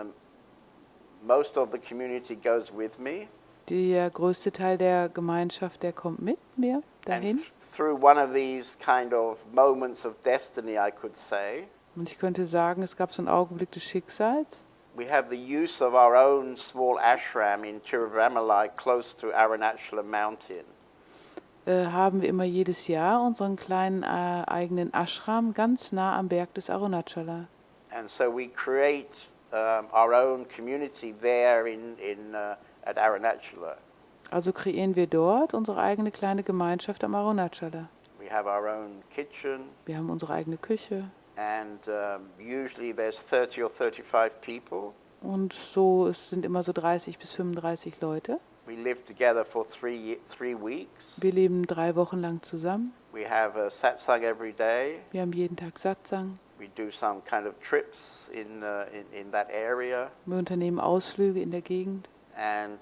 Speaker 1: most of the community goes with me.
Speaker 6: Der größte Teil der Gemeinschaft, der kommt mit mir dahin.
Speaker 1: And through one of these kind of moments of destiny, I could say,
Speaker 6: Und ich könnte sagen, es gab so einen Augenblick des Schicksals.
Speaker 1: we have the use of our own small ashram in Tiruvannamalai, close to Arunachala Mountain.
Speaker 6: Haben wir immer jedes Jahr unseren kleinen eigenen Ashram ganz nah am Berg des Arunachala.
Speaker 1: And so we create our own community there at Arunachala.
Speaker 6: Also kreieren wir dort unsere eigene kleine Gemeinschaft am Arunachala.
Speaker 1: We have our own kitchen.
Speaker 6: Wir haben unsere eigene Küche.
Speaker 1: And usually there's 30 or 35 people.
Speaker 6: Und so, es sind immer so 30 bis 35 Leute.
Speaker 1: We live together for three weeks.
Speaker 6: Wir leben 3 Wochen lang zusammen.
Speaker 1: We have a satsang every day.
Speaker 6: Wir haben jeden Tag Satsang.
Speaker 1: We do some kind of trips in that area.
Speaker 6: Wir unternehmen Ausflüge in der Gegend.
Speaker 1: And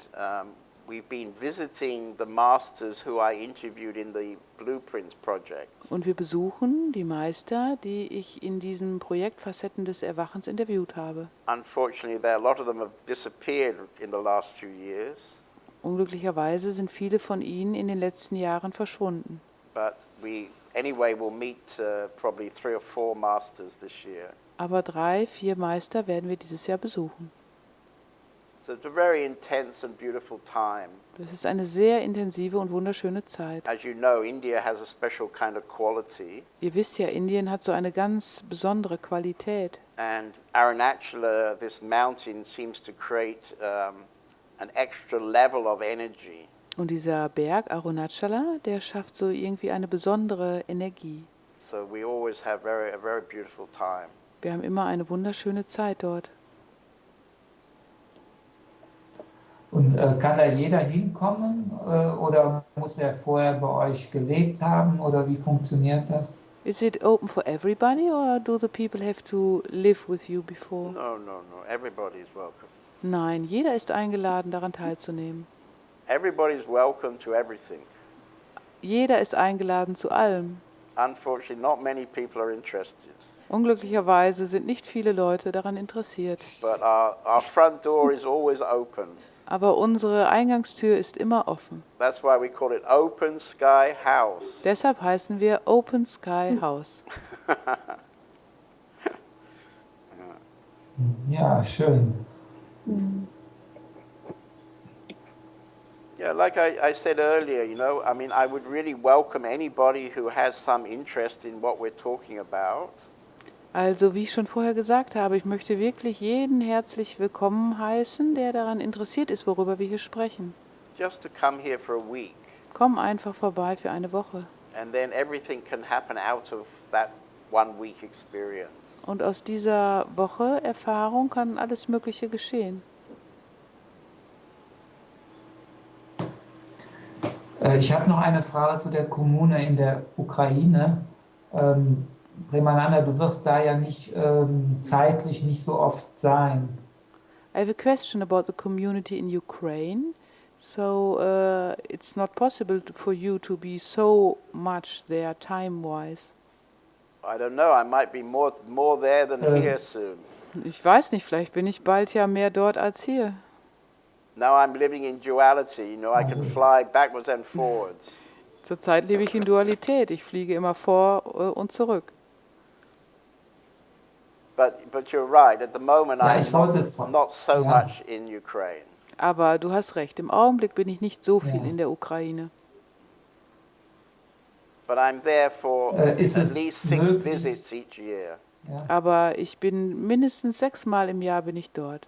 Speaker 1: we've been visiting the masters who I interviewed in the Blueprints project.
Speaker 6: Und wir besuchen die Meister, die ich in diesem Projekt Facetten des Erwachens interviewt habe.
Speaker 1: Unfortunately, a lot of them have disappeared in the last few years.
Speaker 6: Unglücklicherweise sind viele von ihnen in den letzten Jahren verschwunden.
Speaker 1: But we'll meet probably 3 or 4 masters this year.
Speaker 6: Aber 3, 4 Meister werden wir dieses Jahr besuchen.
Speaker 1: So it's a very intense and beautiful time.
Speaker 6: Das ist eine sehr intensive und wunderschöne Zeit.
Speaker 1: As you know, India has a special kind of quality.
Speaker 6: Ihr wisst ja, Indien hat so eine ganz besondere Qualität.
Speaker 1: And Arunachala, this mountain, seems to create an extra level of energy.
Speaker 6: Und dieser Berg Arunachala, der schafft so irgendwie eine besondere Energie.
Speaker 1: So we always have a very beautiful time.
Speaker 6: Wir haben immer eine wunderschöne Zeit dort.
Speaker 4: Und kann da jeder hinkommen oder muss er vorher bei euch gelebt haben oder wie funktioniert das?
Speaker 6: Is it open for everybody or do the people have to live with you before?
Speaker 1: No. Everybody is welcome.
Speaker 6: Nein, jeder ist eingeladen, daran teilzunehmen.
Speaker 1: Everybody is welcome to everything.
Speaker 6: Jeder ist eingeladen zu allem.
Speaker 1: Unfortunately, not many people are interested.
Speaker 6: Unglücklicherweise sind nicht viele Leute daran interessiert.
Speaker 1: But our front door is always open.
Speaker 6: Aber unsere Eingangstür ist immer offen.
Speaker 1: That's why we call it Open Sky House.
Speaker 6: Deshalb heißen wir Open Sky House.
Speaker 4: Ja, schön.
Speaker 1: Yeah, like I said earlier, I would really welcome anybody who has some interest in what we're talking about.
Speaker 6: Also, wie ich schon vorher gesagt habe, ich möchte wirklich jeden herzlich willkommen heißen, der daran interessiert ist, worüber wir hier sprechen.
Speaker 1: Just to come here for a week.
Speaker 6: Komm einfach vorbei für eine Woche.
Speaker 1: And then everything can happen out of that 1 week experience.
Speaker 6: Und aus dieser Woche Erfahrung kann alles Mögliche geschehen.
Speaker 4: Ich habe noch eine Frage zu der Kommune in der Ukraine. Premananda, du wirst da ja nicht zeitlich nicht so oft sein.
Speaker 6: I have a question about the community in Ukraine. So it's not possible for you to be so much there time-wise.
Speaker 1: I don't know, I might be more there than here soon.
Speaker 6: Ich weiß nicht, vielleicht bin ich bald ja mehr dort als hier.
Speaker 1: Now I'm living in duality, I can fly backwards and forwards.
Speaker 6: Zurzeit lebe ich in Dualität. Ich fliege immer vor und zurück.
Speaker 1: But you're right, at the moment I'm not so
Speaker 4: Ja.
Speaker 1: much in Ukraine.
Speaker 6: Aber du hast recht, im Augenblick bin ich nicht so viel in der Ukraine.
Speaker 1: But I'm there for
Speaker 4: Ist
Speaker 1: at
Speaker 4: es
Speaker 1: least 6
Speaker 4: möglich?
Speaker 1: visits each year.
Speaker 4: Ja.
Speaker 6: Aber ich bin mindestens 6 Mal im Jahr bin ich dort.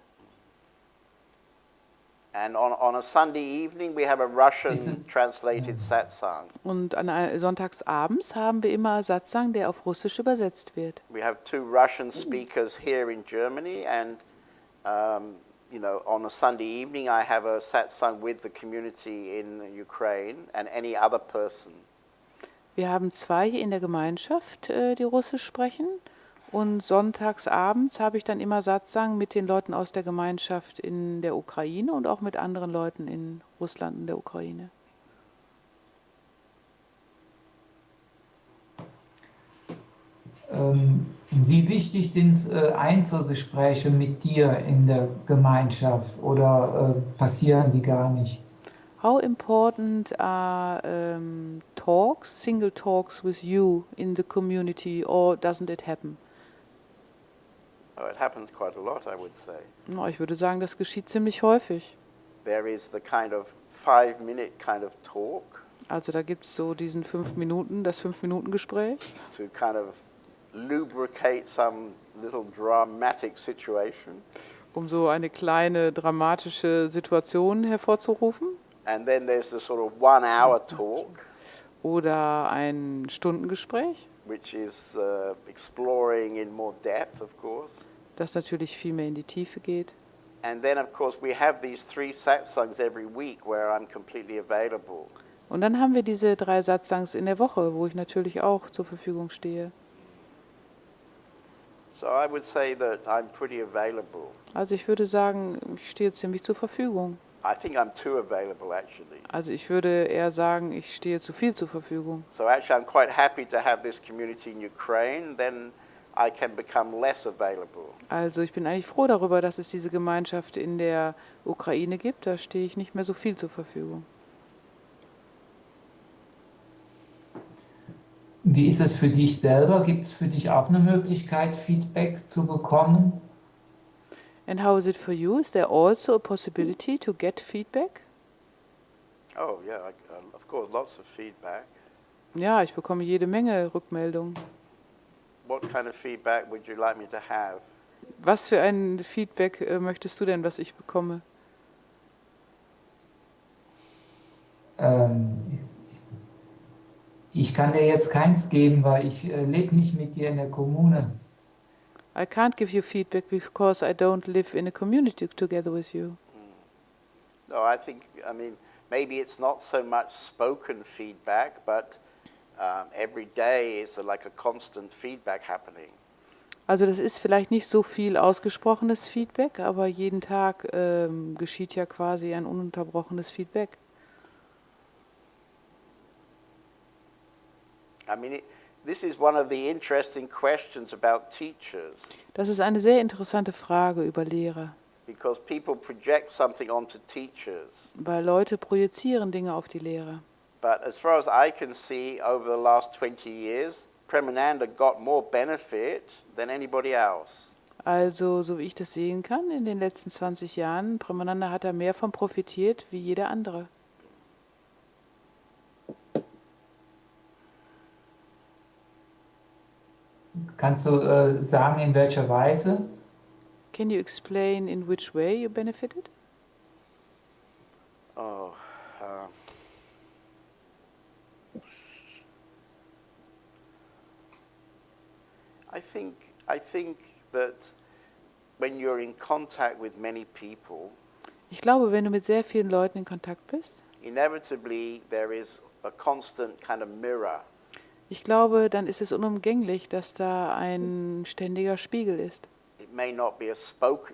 Speaker 1: And on a Sunday evening we have a Russian
Speaker 4: Ist es-
Speaker 1: translated satsang.
Speaker 6: Und sonntagsabends haben wir immer Satsang, der auf Russisch übersetzt wird.
Speaker 1: We have 2 Russian speakers here in Germany, and on a Sunday evening I have a satsang with the community in Ukraine and any other person.
Speaker 6: Wir haben 2 hier in der Gemeinschaft, die Russisch sprechen. Und sonntagsabends habe ich dann immer Satsang mit den Leuten aus der Gemeinschaft in der Ukraine und auch mit anderen Leuten in Russland und der Ukraine.
Speaker 4: Wie wichtig sind Einzelgespräche mit dir in der Gemeinschaft oder passieren die gar nicht?
Speaker 6: How important are single talks with you in the community, or doesn't it happen?
Speaker 1: happens quite a lot, I would say.
Speaker 6: No, ich würde sagen, das geschieht ziemlich häufig.
Speaker 1: There is the kind of 5-minute kind of talk
Speaker 6: Also da gibt es so diesen 5-Minuten-Gespräch,
Speaker 1: to kind of lubricate some little dramatic situation.
Speaker 6: um so eine kleine dramatische Situation hervorzurufen.
Speaker 1: And then there's the sort of 1-hour talk,
Speaker 6: Oder ein Stundengespräch,
Speaker 1: which is exploring in more depth, of course.
Speaker 6: das natürlich viel mehr in die Tiefe geht.
Speaker 1: And then, of course, we have these 3 satsangs every week where I'm completely available.
Speaker 6: Und dann haben wir diese 3 Satsangs in der Woche, wo ich natürlich auch zur Verfügung stehe.
Speaker 1: So I would say that I'm pretty available.
Speaker 6: Also ich würde sagen, ich stehe ziemlich zur Verfügung.
Speaker 1: I think I'm too available, actually.
Speaker 6: Also ich würde eher sagen, ich stehe zu viel zur Verfügung.
Speaker 1: So actually, I'm quite happy to have this community in Ukraine. Then I can become less available.
Speaker 6: Also ich bin eigentlich froh darüber, dass es diese Gemeinschaft in der Ukraine gibt. Da stehe ich nicht mehr so viel zur Verfügung.
Speaker 4: Wie ist es für dich selber? Gibt es für dich auch eine Möglichkeit, Feedback zu bekommen?
Speaker 6: And how is it for you? Is there also a possibility to get feedback?
Speaker 1: Oh yeah, of course, lots of feedback.
Speaker 6: Ja, ich bekomme jede Menge Rückmeldungen.
Speaker 1: What kind of feedback would you like me to have?
Speaker 6: Was für ein Feedback möchtest du denn, was ich bekomme?
Speaker 4: Ich kann dir jetzt keins geben, weil ich lebe nicht mit dir in der Kommune.
Speaker 6: I can't give you feedback because I don't live in a community together with you.
Speaker 1: No, I mean, maybe it's not so much spoken feedback, but every day is like a constant feedback happening.
Speaker 6: Also das ist vielleicht nicht so viel ausgesprochenes Feedback, aber jeden Tag geschieht ja quasi ein ununterbrochenes Feedback.
Speaker 1: I mean, this is one of the interesting questions about teachers,
Speaker 6: Das ist eine sehr interessante Frage über Lehrer,
Speaker 1: because people project something onto teachers.
Speaker 6: weil Leute projizieren Dinge auf die Lehrer.
Speaker 1: But as far as I can see, over the last 20 years, Premananda got more benefit than anybody else.
Speaker 6: Also, so wie ich das sehen kann, in den letzten 20 Jahren, Premananda hat da mehr von profitiert wie jeder andere.
Speaker 4: Kannst du sagen, in welcher Weise?
Speaker 6: Can you explain in which way you benefited?
Speaker 1: Oh, I think that when you're in contact with many people,
Speaker 6: Ich glaube, wenn du mit sehr vielen Leuten in Kontakt bist,
Speaker 1: inevitably there is a constant kind of mirror.
Speaker 6: ich glaube, dann ist es unumgänglich, dass da ein ständiger Spiegel ist.
Speaker 1: It may not be a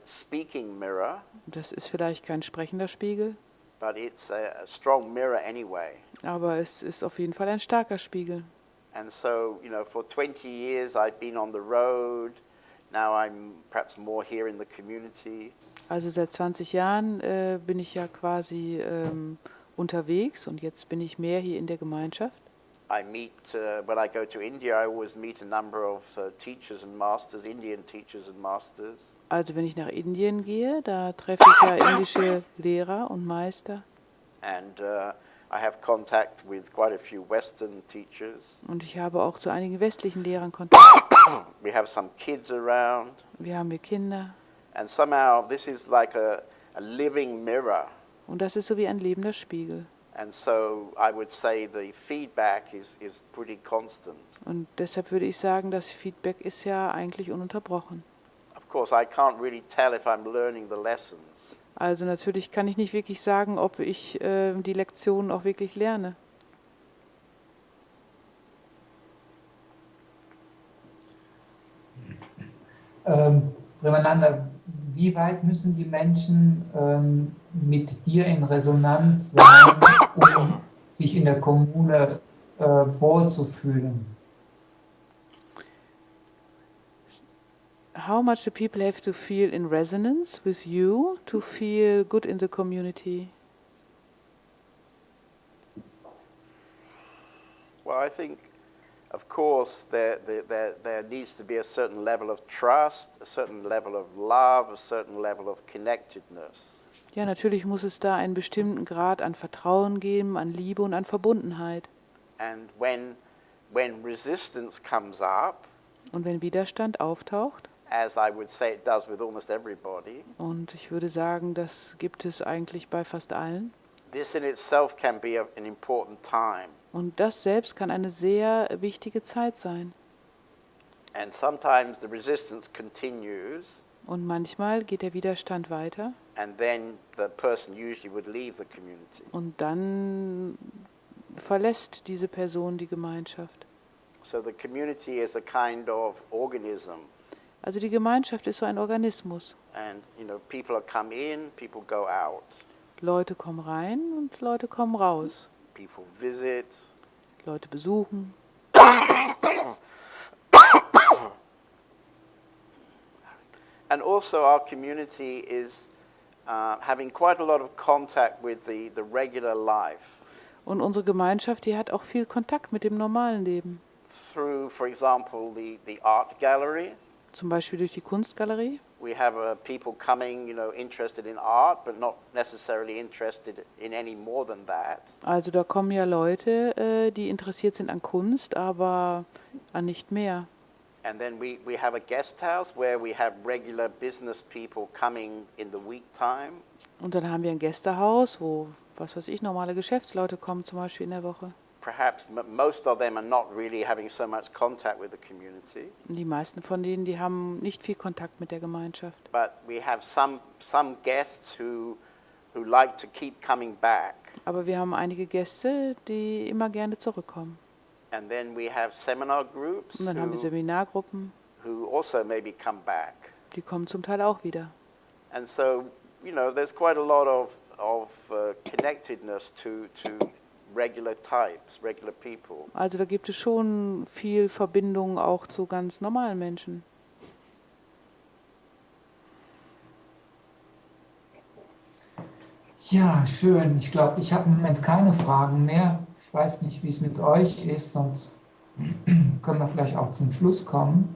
Speaker 1: speaking mirror,
Speaker 6: Das ist vielleicht kein sprechender Spiegel,
Speaker 1: but it's a strong mirror anyway.
Speaker 6: aber es ist auf jeden Fall ein starker Spiegel.
Speaker 1: And so, for 20 years I've been on the road. Now I'm perhaps more here in the community.
Speaker 6: Also seit 20 Jahren bin ich ja quasi unterwegs und jetzt bin ich mehr hier in der Gemeinschaft.
Speaker 1: I meet, when I go to India, I always meet a number of teachers and masters, Indian teachers and masters.
Speaker 6: Also wenn ich nach Indien gehe, da treffe ich ja indische Lehrer und Meister.
Speaker 1: And I have contact with quite a few Western teachers.
Speaker 6: Und ich habe auch zu einigen westlichen Lehrern Kontakt.
Speaker 1: We have some kids around.
Speaker 6: Wir haben hier Kinder.
Speaker 1: And somehow this is like a living mirror.
Speaker 6: Und das ist so wie ein lebender Spiegel.
Speaker 1: And so I would say the feedback is pretty constant.
Speaker 6: Und deshalb würde ich sagen, das Feedback ist ja eigentlich ununterbrochen.
Speaker 1: Of course, I can't really tell if I'm learning the lessons.
Speaker 6: Also natürlich kann ich nicht wirklich sagen, ob ich die Lektionen auch wirklich lerne.
Speaker 4: Premananda, wie weit müssen die Menschen mit dir in Resonanz sein, um sich in der Kommune wohlzufühlen?
Speaker 6: How much do people have to feel in resonance with you to feel good in the community?
Speaker 1: Well, I think Of course, there needs to be a certain level of trust, a certain level of love, a certain level of connectedness.
Speaker 6: Ja, natürlich muss es da einen bestimmten Grad an Vertrauen geben, an Liebe und an Verbundenheit.
Speaker 1: And when resistance comes up,
Speaker 6: Und wenn Widerstand auftaucht,
Speaker 1: as I would say it does with almost everybody,
Speaker 6: und ich würde sagen, das gibt es eigentlich bei fast allen,
Speaker 1: this in itself can be an important time.
Speaker 6: und das selbst kann eine sehr wichtige Zeit sein.
Speaker 1: And sometimes the resistance continues,
Speaker 6: Und manchmal geht der Widerstand weiter
Speaker 1: and then the person usually would leave the community.
Speaker 6: und dann verlässt diese Person die Gemeinschaft.
Speaker 1: So the community is a kind of organism,
Speaker 6: Also die Gemeinschaft ist so ein Organismus.
Speaker 1: and people come in, people go out.
Speaker 6: Leute kommen rein und Leute kommen raus.
Speaker 1: People visit.
Speaker 6: Leute besuchen.
Speaker 1: And also our community is having quite a lot of contact with the regular life.
Speaker 6: Und unsere Gemeinschaft, die hat auch viel Kontakt mit dem normalen Leben.
Speaker 1: Through, for example, the art gallery.
Speaker 6: Zum Beispiel durch die Kunstgalerie.
Speaker 1: We have people coming, interested in art, but not necessarily interested in any more than that.
Speaker 6: Also da kommen ja Leute, die interessiert sind an Kunst, aber an nicht mehr.
Speaker 1: And then we have a guest house where we have regular business people coming in the week time.
Speaker 6: Und dann haben wir ein Gästehaus, wo, was weiß ich, normale Geschäftsleute kommen, zum Beispiel in der Woche.
Speaker 1: Perhaps most of them are not really having so much contact with the community.
Speaker 6: Und die meisten von denen, die haben nicht viel Kontakt mit der Gemeinschaft.
Speaker 1: But we have some guests who like to keep coming back.
Speaker 6: Aber wir haben einige Gäste, die immer gerne zurückkommen.
Speaker 1: And then we have seminar groups
Speaker 6: Und dann haben wir Seminargruppen,
Speaker 1: who also maybe come back.
Speaker 6: die kommen zum Teil auch wieder.
Speaker 1: And so, there's quite a lot of connectedness to regular types, regular people.
Speaker 6: Also da gibt es schon viel Verbindung auch zu ganz normalen Menschen.
Speaker 4: Ja, schön. Ich glaube, ich habe im Moment keine Fragen mehr. Ich weiß nicht, wie es mit euch ist, sonst können wir vielleicht auch zum Schluss kommen.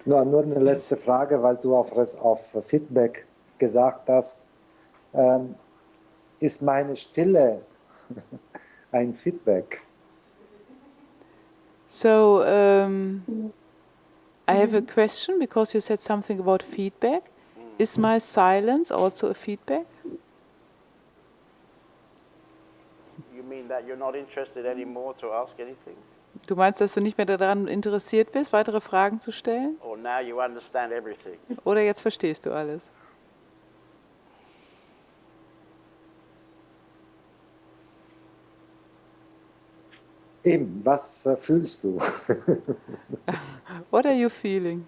Speaker 5: Nur eine letzte Frage, weil du auf Feedback gesagt hast. Ist meine Stille ein Feedback?
Speaker 6: So, I have a question because you said something about feedback. Is my silence also a feedback?
Speaker 1: You mean that you're not interested anymore to ask anything?
Speaker 6: Du meinst, dass du nicht mehr daran interessiert bist, weitere Fragen zu stellen?
Speaker 1: Or now you understand everything?
Speaker 6: Oder jetzt verstehst du alles?
Speaker 5: Eben, was fühlst du?
Speaker 6: What are you feeling?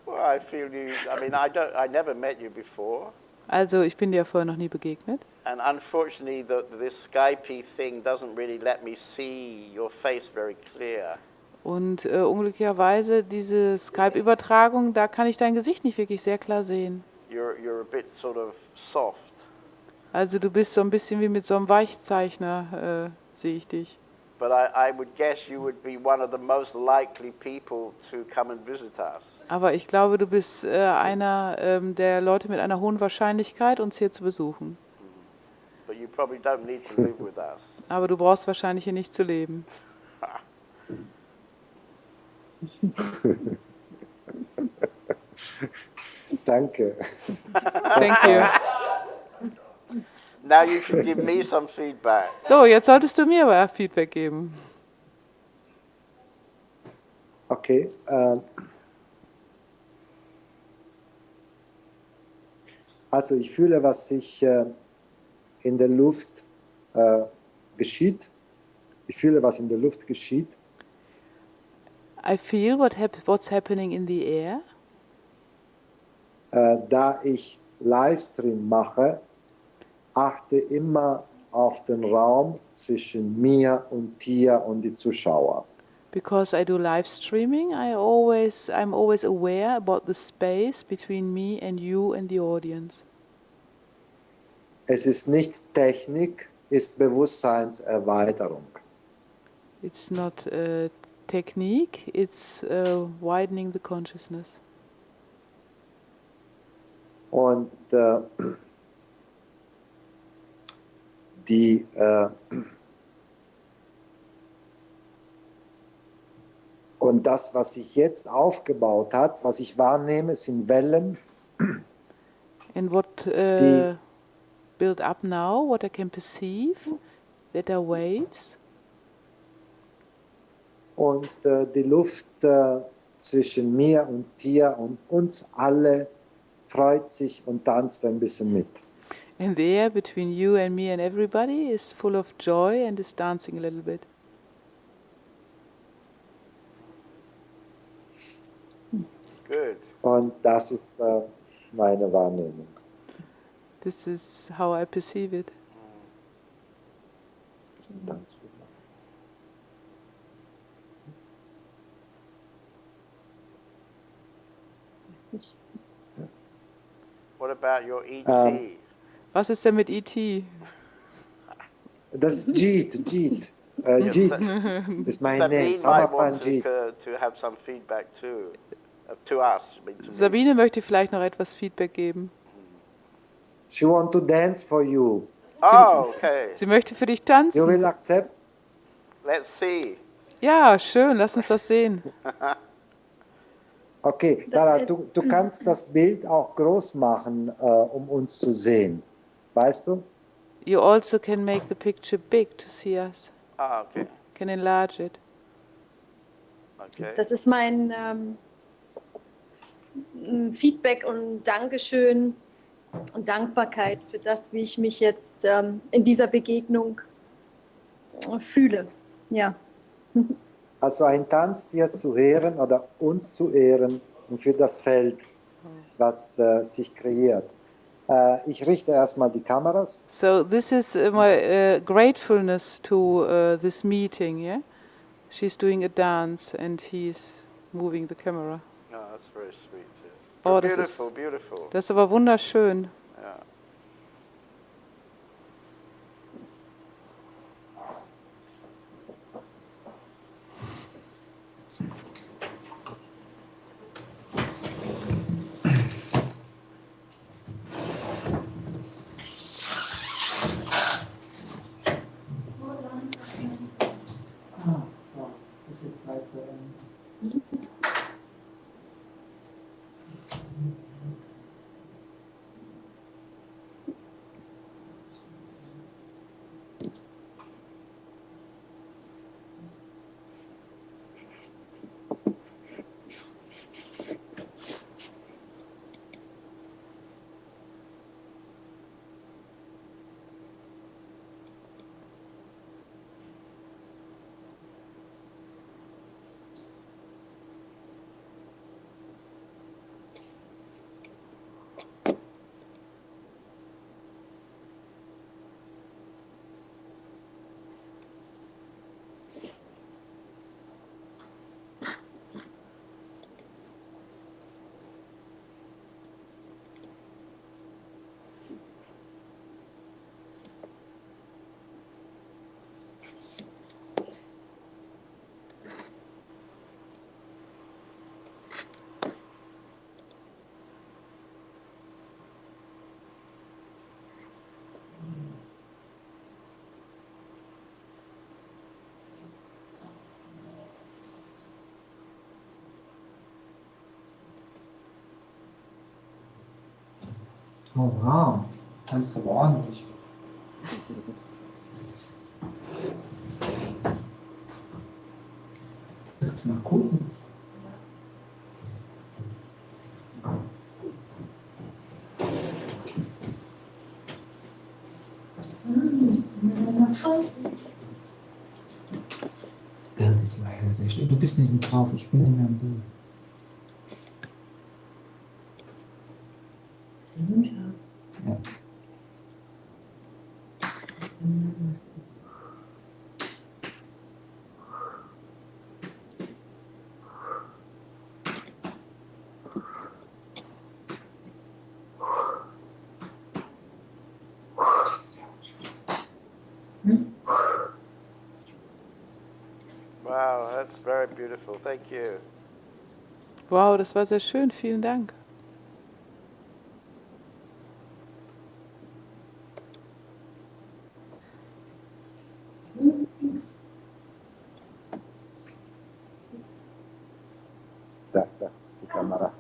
Speaker 1: Well, I feel you. I mean, I never met you before,
Speaker 6: Also, ich bin dir ja vorher noch nie begegnet.
Speaker 1: and unfortunately, this Skype thing doesn't really let me see your face very clear.
Speaker 6: Und unglücklicherweise, diese Skype-Übertragung, da kann ich dein Gesicht nicht wirklich sehr klar sehen.
Speaker 1: You're a bit sort of soft,
Speaker 6: Also du bist so ein bisschen wie mit so einem Weichzeichner, sehe ich dich.
Speaker 1: but I would guess you would be one of the most likely people to come and visit us.
Speaker 6: Aber ich glaube, du bist einer der Leute mit einer hohen Wahrscheinlichkeit, uns hier zu besuchen.
Speaker 1: But you probably don't need to live with us.
Speaker 6: Aber du brauchst wahrscheinlich hier nicht zu leben.
Speaker 5: Danke.
Speaker 6: Thank you.
Speaker 1: Now you should give me some feedback.
Speaker 6: So, jetzt solltest du mir aber Feedback geben.
Speaker 5: Okay. Also ich fühle, was sich in der Luft geschieht. Ich fühle, was in der Luft geschieht.
Speaker 6: I feel what's happening in the air.
Speaker 5: Da ich Livestream mache, achte immer auf den Raum zwischen mir und dir und die Zuschauer.
Speaker 6: Because I do live streaming, I'm always aware about the space between me and you and the audience.
Speaker 5: Es ist nicht Technik, ist Bewusstseinserweiterung.
Speaker 6: It's not technique, it's widening the consciousness.
Speaker 5: Und und das, was sich jetzt aufgebaut hat, was ich wahrnehme, sind Wellen.
Speaker 6: And what built up now, what I can perceive, that are waves.
Speaker 5: Und die Luft zwischen mir und dir und uns alle freut sich und tanzt ein bisschen mit.
Speaker 6: And the air between you and me and everybody is full of joy and is dancing a little bit.
Speaker 1: Good.
Speaker 5: Und das ist meine Wahrnehmung.
Speaker 6: This is how I perceive it.
Speaker 1: What about your ET?
Speaker 6: Was ist denn mit E.T.?
Speaker 5: Das ist Jeet. Jeet ist mein Name.
Speaker 1: Sabine might want to have some feedback too, to us. To
Speaker 6: Sabine möchte vielleicht noch etwas Feedback geben.
Speaker 5: She want to dance for you.
Speaker 1: Oh, okay.
Speaker 6: Sie möchte für dich
Speaker 5: You
Speaker 6: tanzen.
Speaker 5: will accept?
Speaker 1: Let's see.
Speaker 6: Ja, schön, lass uns das sehen.
Speaker 5: Okay, Clara, du kannst das Bild auch groß machen, um uns zu sehen. Weißt du?
Speaker 6: You also can make the picture big to see us.
Speaker 1: Ah, okay.
Speaker 6: Can enlarge it.
Speaker 1: Okay.
Speaker 2: Das ist mein Feedback und Dankeschön und Dankbarkeit für das, wie ich mich jetzt in dieser Begegnung fühle. Ja.
Speaker 5: Also ein Tanz dir zu ehren oder uns zu ehren und für das Feld, was sich kreiert. Ich richte erstmal die Kameras.
Speaker 6: So this is my gratefulness to this meeting, yeah? She's doing a dance and he's moving the camera.
Speaker 1: Oh, that's very sweet. Yes.
Speaker 6: Oh,
Speaker 1: Beautiful, beautiful.
Speaker 6: Das ist aber wunderschön.
Speaker 1: Yeah.
Speaker 4: Oh wow, das ist aber ordentlich. Willst du mal gucken? Das ist leider sehr schön. Du bist nicht mit drauf, ich bin nicht mehr am Bild. Ja.
Speaker 1: Wow, that's very beautiful. Thank you.
Speaker 6: Wow, das war sehr schön. Vielen Dank.
Speaker 5: Da, die Kamera.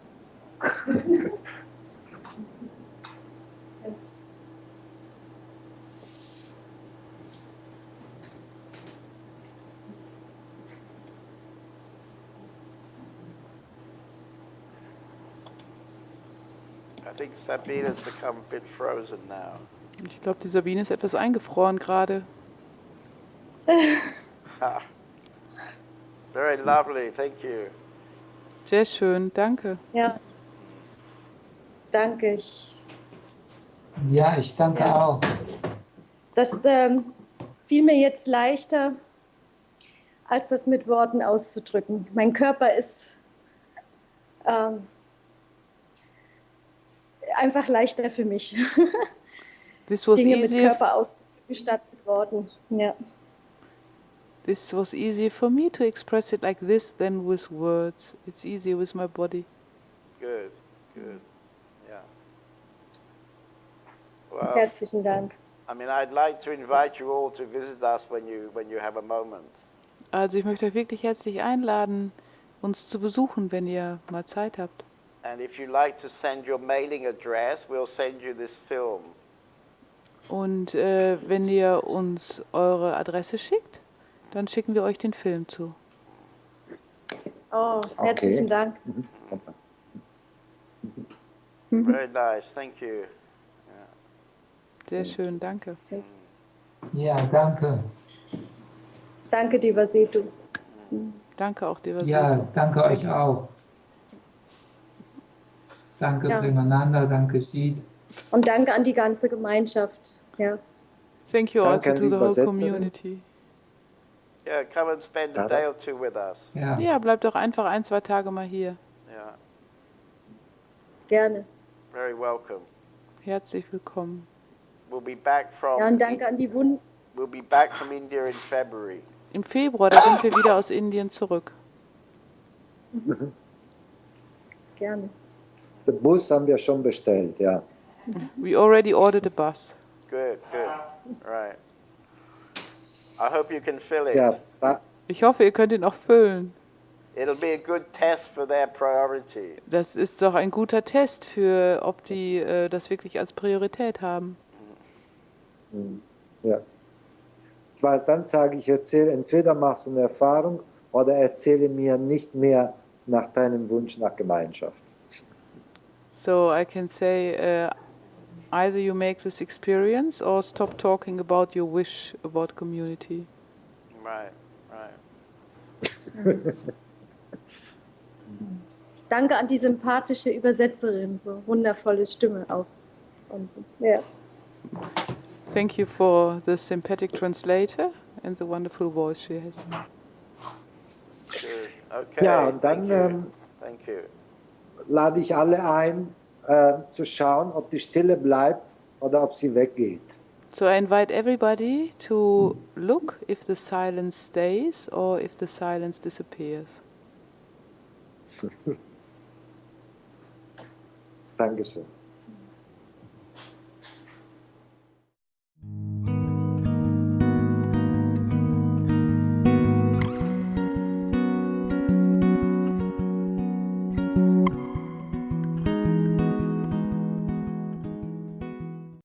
Speaker 1: I think Sabina's become a bit frozen now.
Speaker 6: Ich glaube, die Sabine ist etwas eingefroren gerade.
Speaker 1: Very lovely, thank you.
Speaker 6: Sehr schön, danke.
Speaker 2: Ja, danke.
Speaker 4: Ja, ich danke auch.
Speaker 2: Das fiel mir jetzt leichter, als das mit Worten auszudrücken. Mein Körper ist einfach leichter für mich,
Speaker 6: This was
Speaker 2: Dinge mit
Speaker 6: easier.
Speaker 2: Körper auszudrücken statt mit Worten. Ja.
Speaker 6: This was easier for me to express it like this than with words. It's easier with my body.
Speaker 1: Good, good. Yeah. Well,
Speaker 2: Herzlichen Dank.
Speaker 1: I mean, I'd like to invite you all to visit us when you have a moment.
Speaker 6: Also ich möchte euch wirklich herzlich einladen, uns zu besuchen, wenn ihr mal Zeit habt.
Speaker 1: And if you like to send your mailing address, we'll send you this film.
Speaker 6: Und wenn ihr uns eure Adresse schickt, dann schicken wir euch den Film zu.
Speaker 2: Oh, herzlichen Dank.
Speaker 1: Very nice, thank you.
Speaker 6: Sehr schön, danke.
Speaker 4: Ja, danke.
Speaker 2: Danke, Divasetu.
Speaker 6: Danke auch dir.
Speaker 4: Ja, danke euch auch. Danke
Speaker 2: Ja.
Speaker 4: Primananda, danke Jeet.
Speaker 2: Und danke an die ganze Gemeinschaft. Ja.
Speaker 6: Thank you
Speaker 5: Danke
Speaker 6: also
Speaker 5: an
Speaker 6: to
Speaker 5: die
Speaker 6: the whole
Speaker 5: Übersetzerin.
Speaker 6: community.
Speaker 1: Yeah, come and spend a day or two with us.
Speaker 4: Ja.
Speaker 6: Ja, bleibt doch einfach 1-2 Tage mal hier.
Speaker 1: Yeah,
Speaker 2: Gerne.
Speaker 1: very welcome.
Speaker 6: Herzlich willkommen.
Speaker 1: We'll be back from
Speaker 2: Ja, und danke an die
Speaker 1: we'll be back from India in February.
Speaker 6: Im Februar, da sind wir wieder aus Indien zurück.
Speaker 2: Gerne.
Speaker 5: Den Bus haben wir schon bestellt, ja.
Speaker 6: We already ordered a bus.
Speaker 1: Good, good. Right. I hope you can fill it.
Speaker 5: Ja,
Speaker 6: Ich hoffe, ihr könnt ihn auch füllen.
Speaker 1: It'll be a good test for their priority.
Speaker 6: Das ist doch ein guter Test für, ob die das wirklich als Priorität haben.
Speaker 5: ja. Weil dann sage ich, erzähle, entweder machst du eine Erfahrung oder erzähle mir nicht mehr nach deinem Wunsch nach Gemeinschaft.
Speaker 6: So I can say either you make this experience or stop talking about your wish about community.
Speaker 1: Right, right.
Speaker 2: Danke an die sympathische Übersetzerin, so wundervolle Stimme auch. Und, ja.
Speaker 6: Thank you for the sympathetic translator and the wonderful voice she has.
Speaker 1: Good. Okay.
Speaker 5: Ja, und dann
Speaker 1: Thank you.
Speaker 5: lade ich alle ein, zu schauen, ob die Stille bleibt oder ob sie weggeht.
Speaker 6: So I invite everybody to look if the silence stays or if the silence disappears.
Speaker 5: Dankeschön.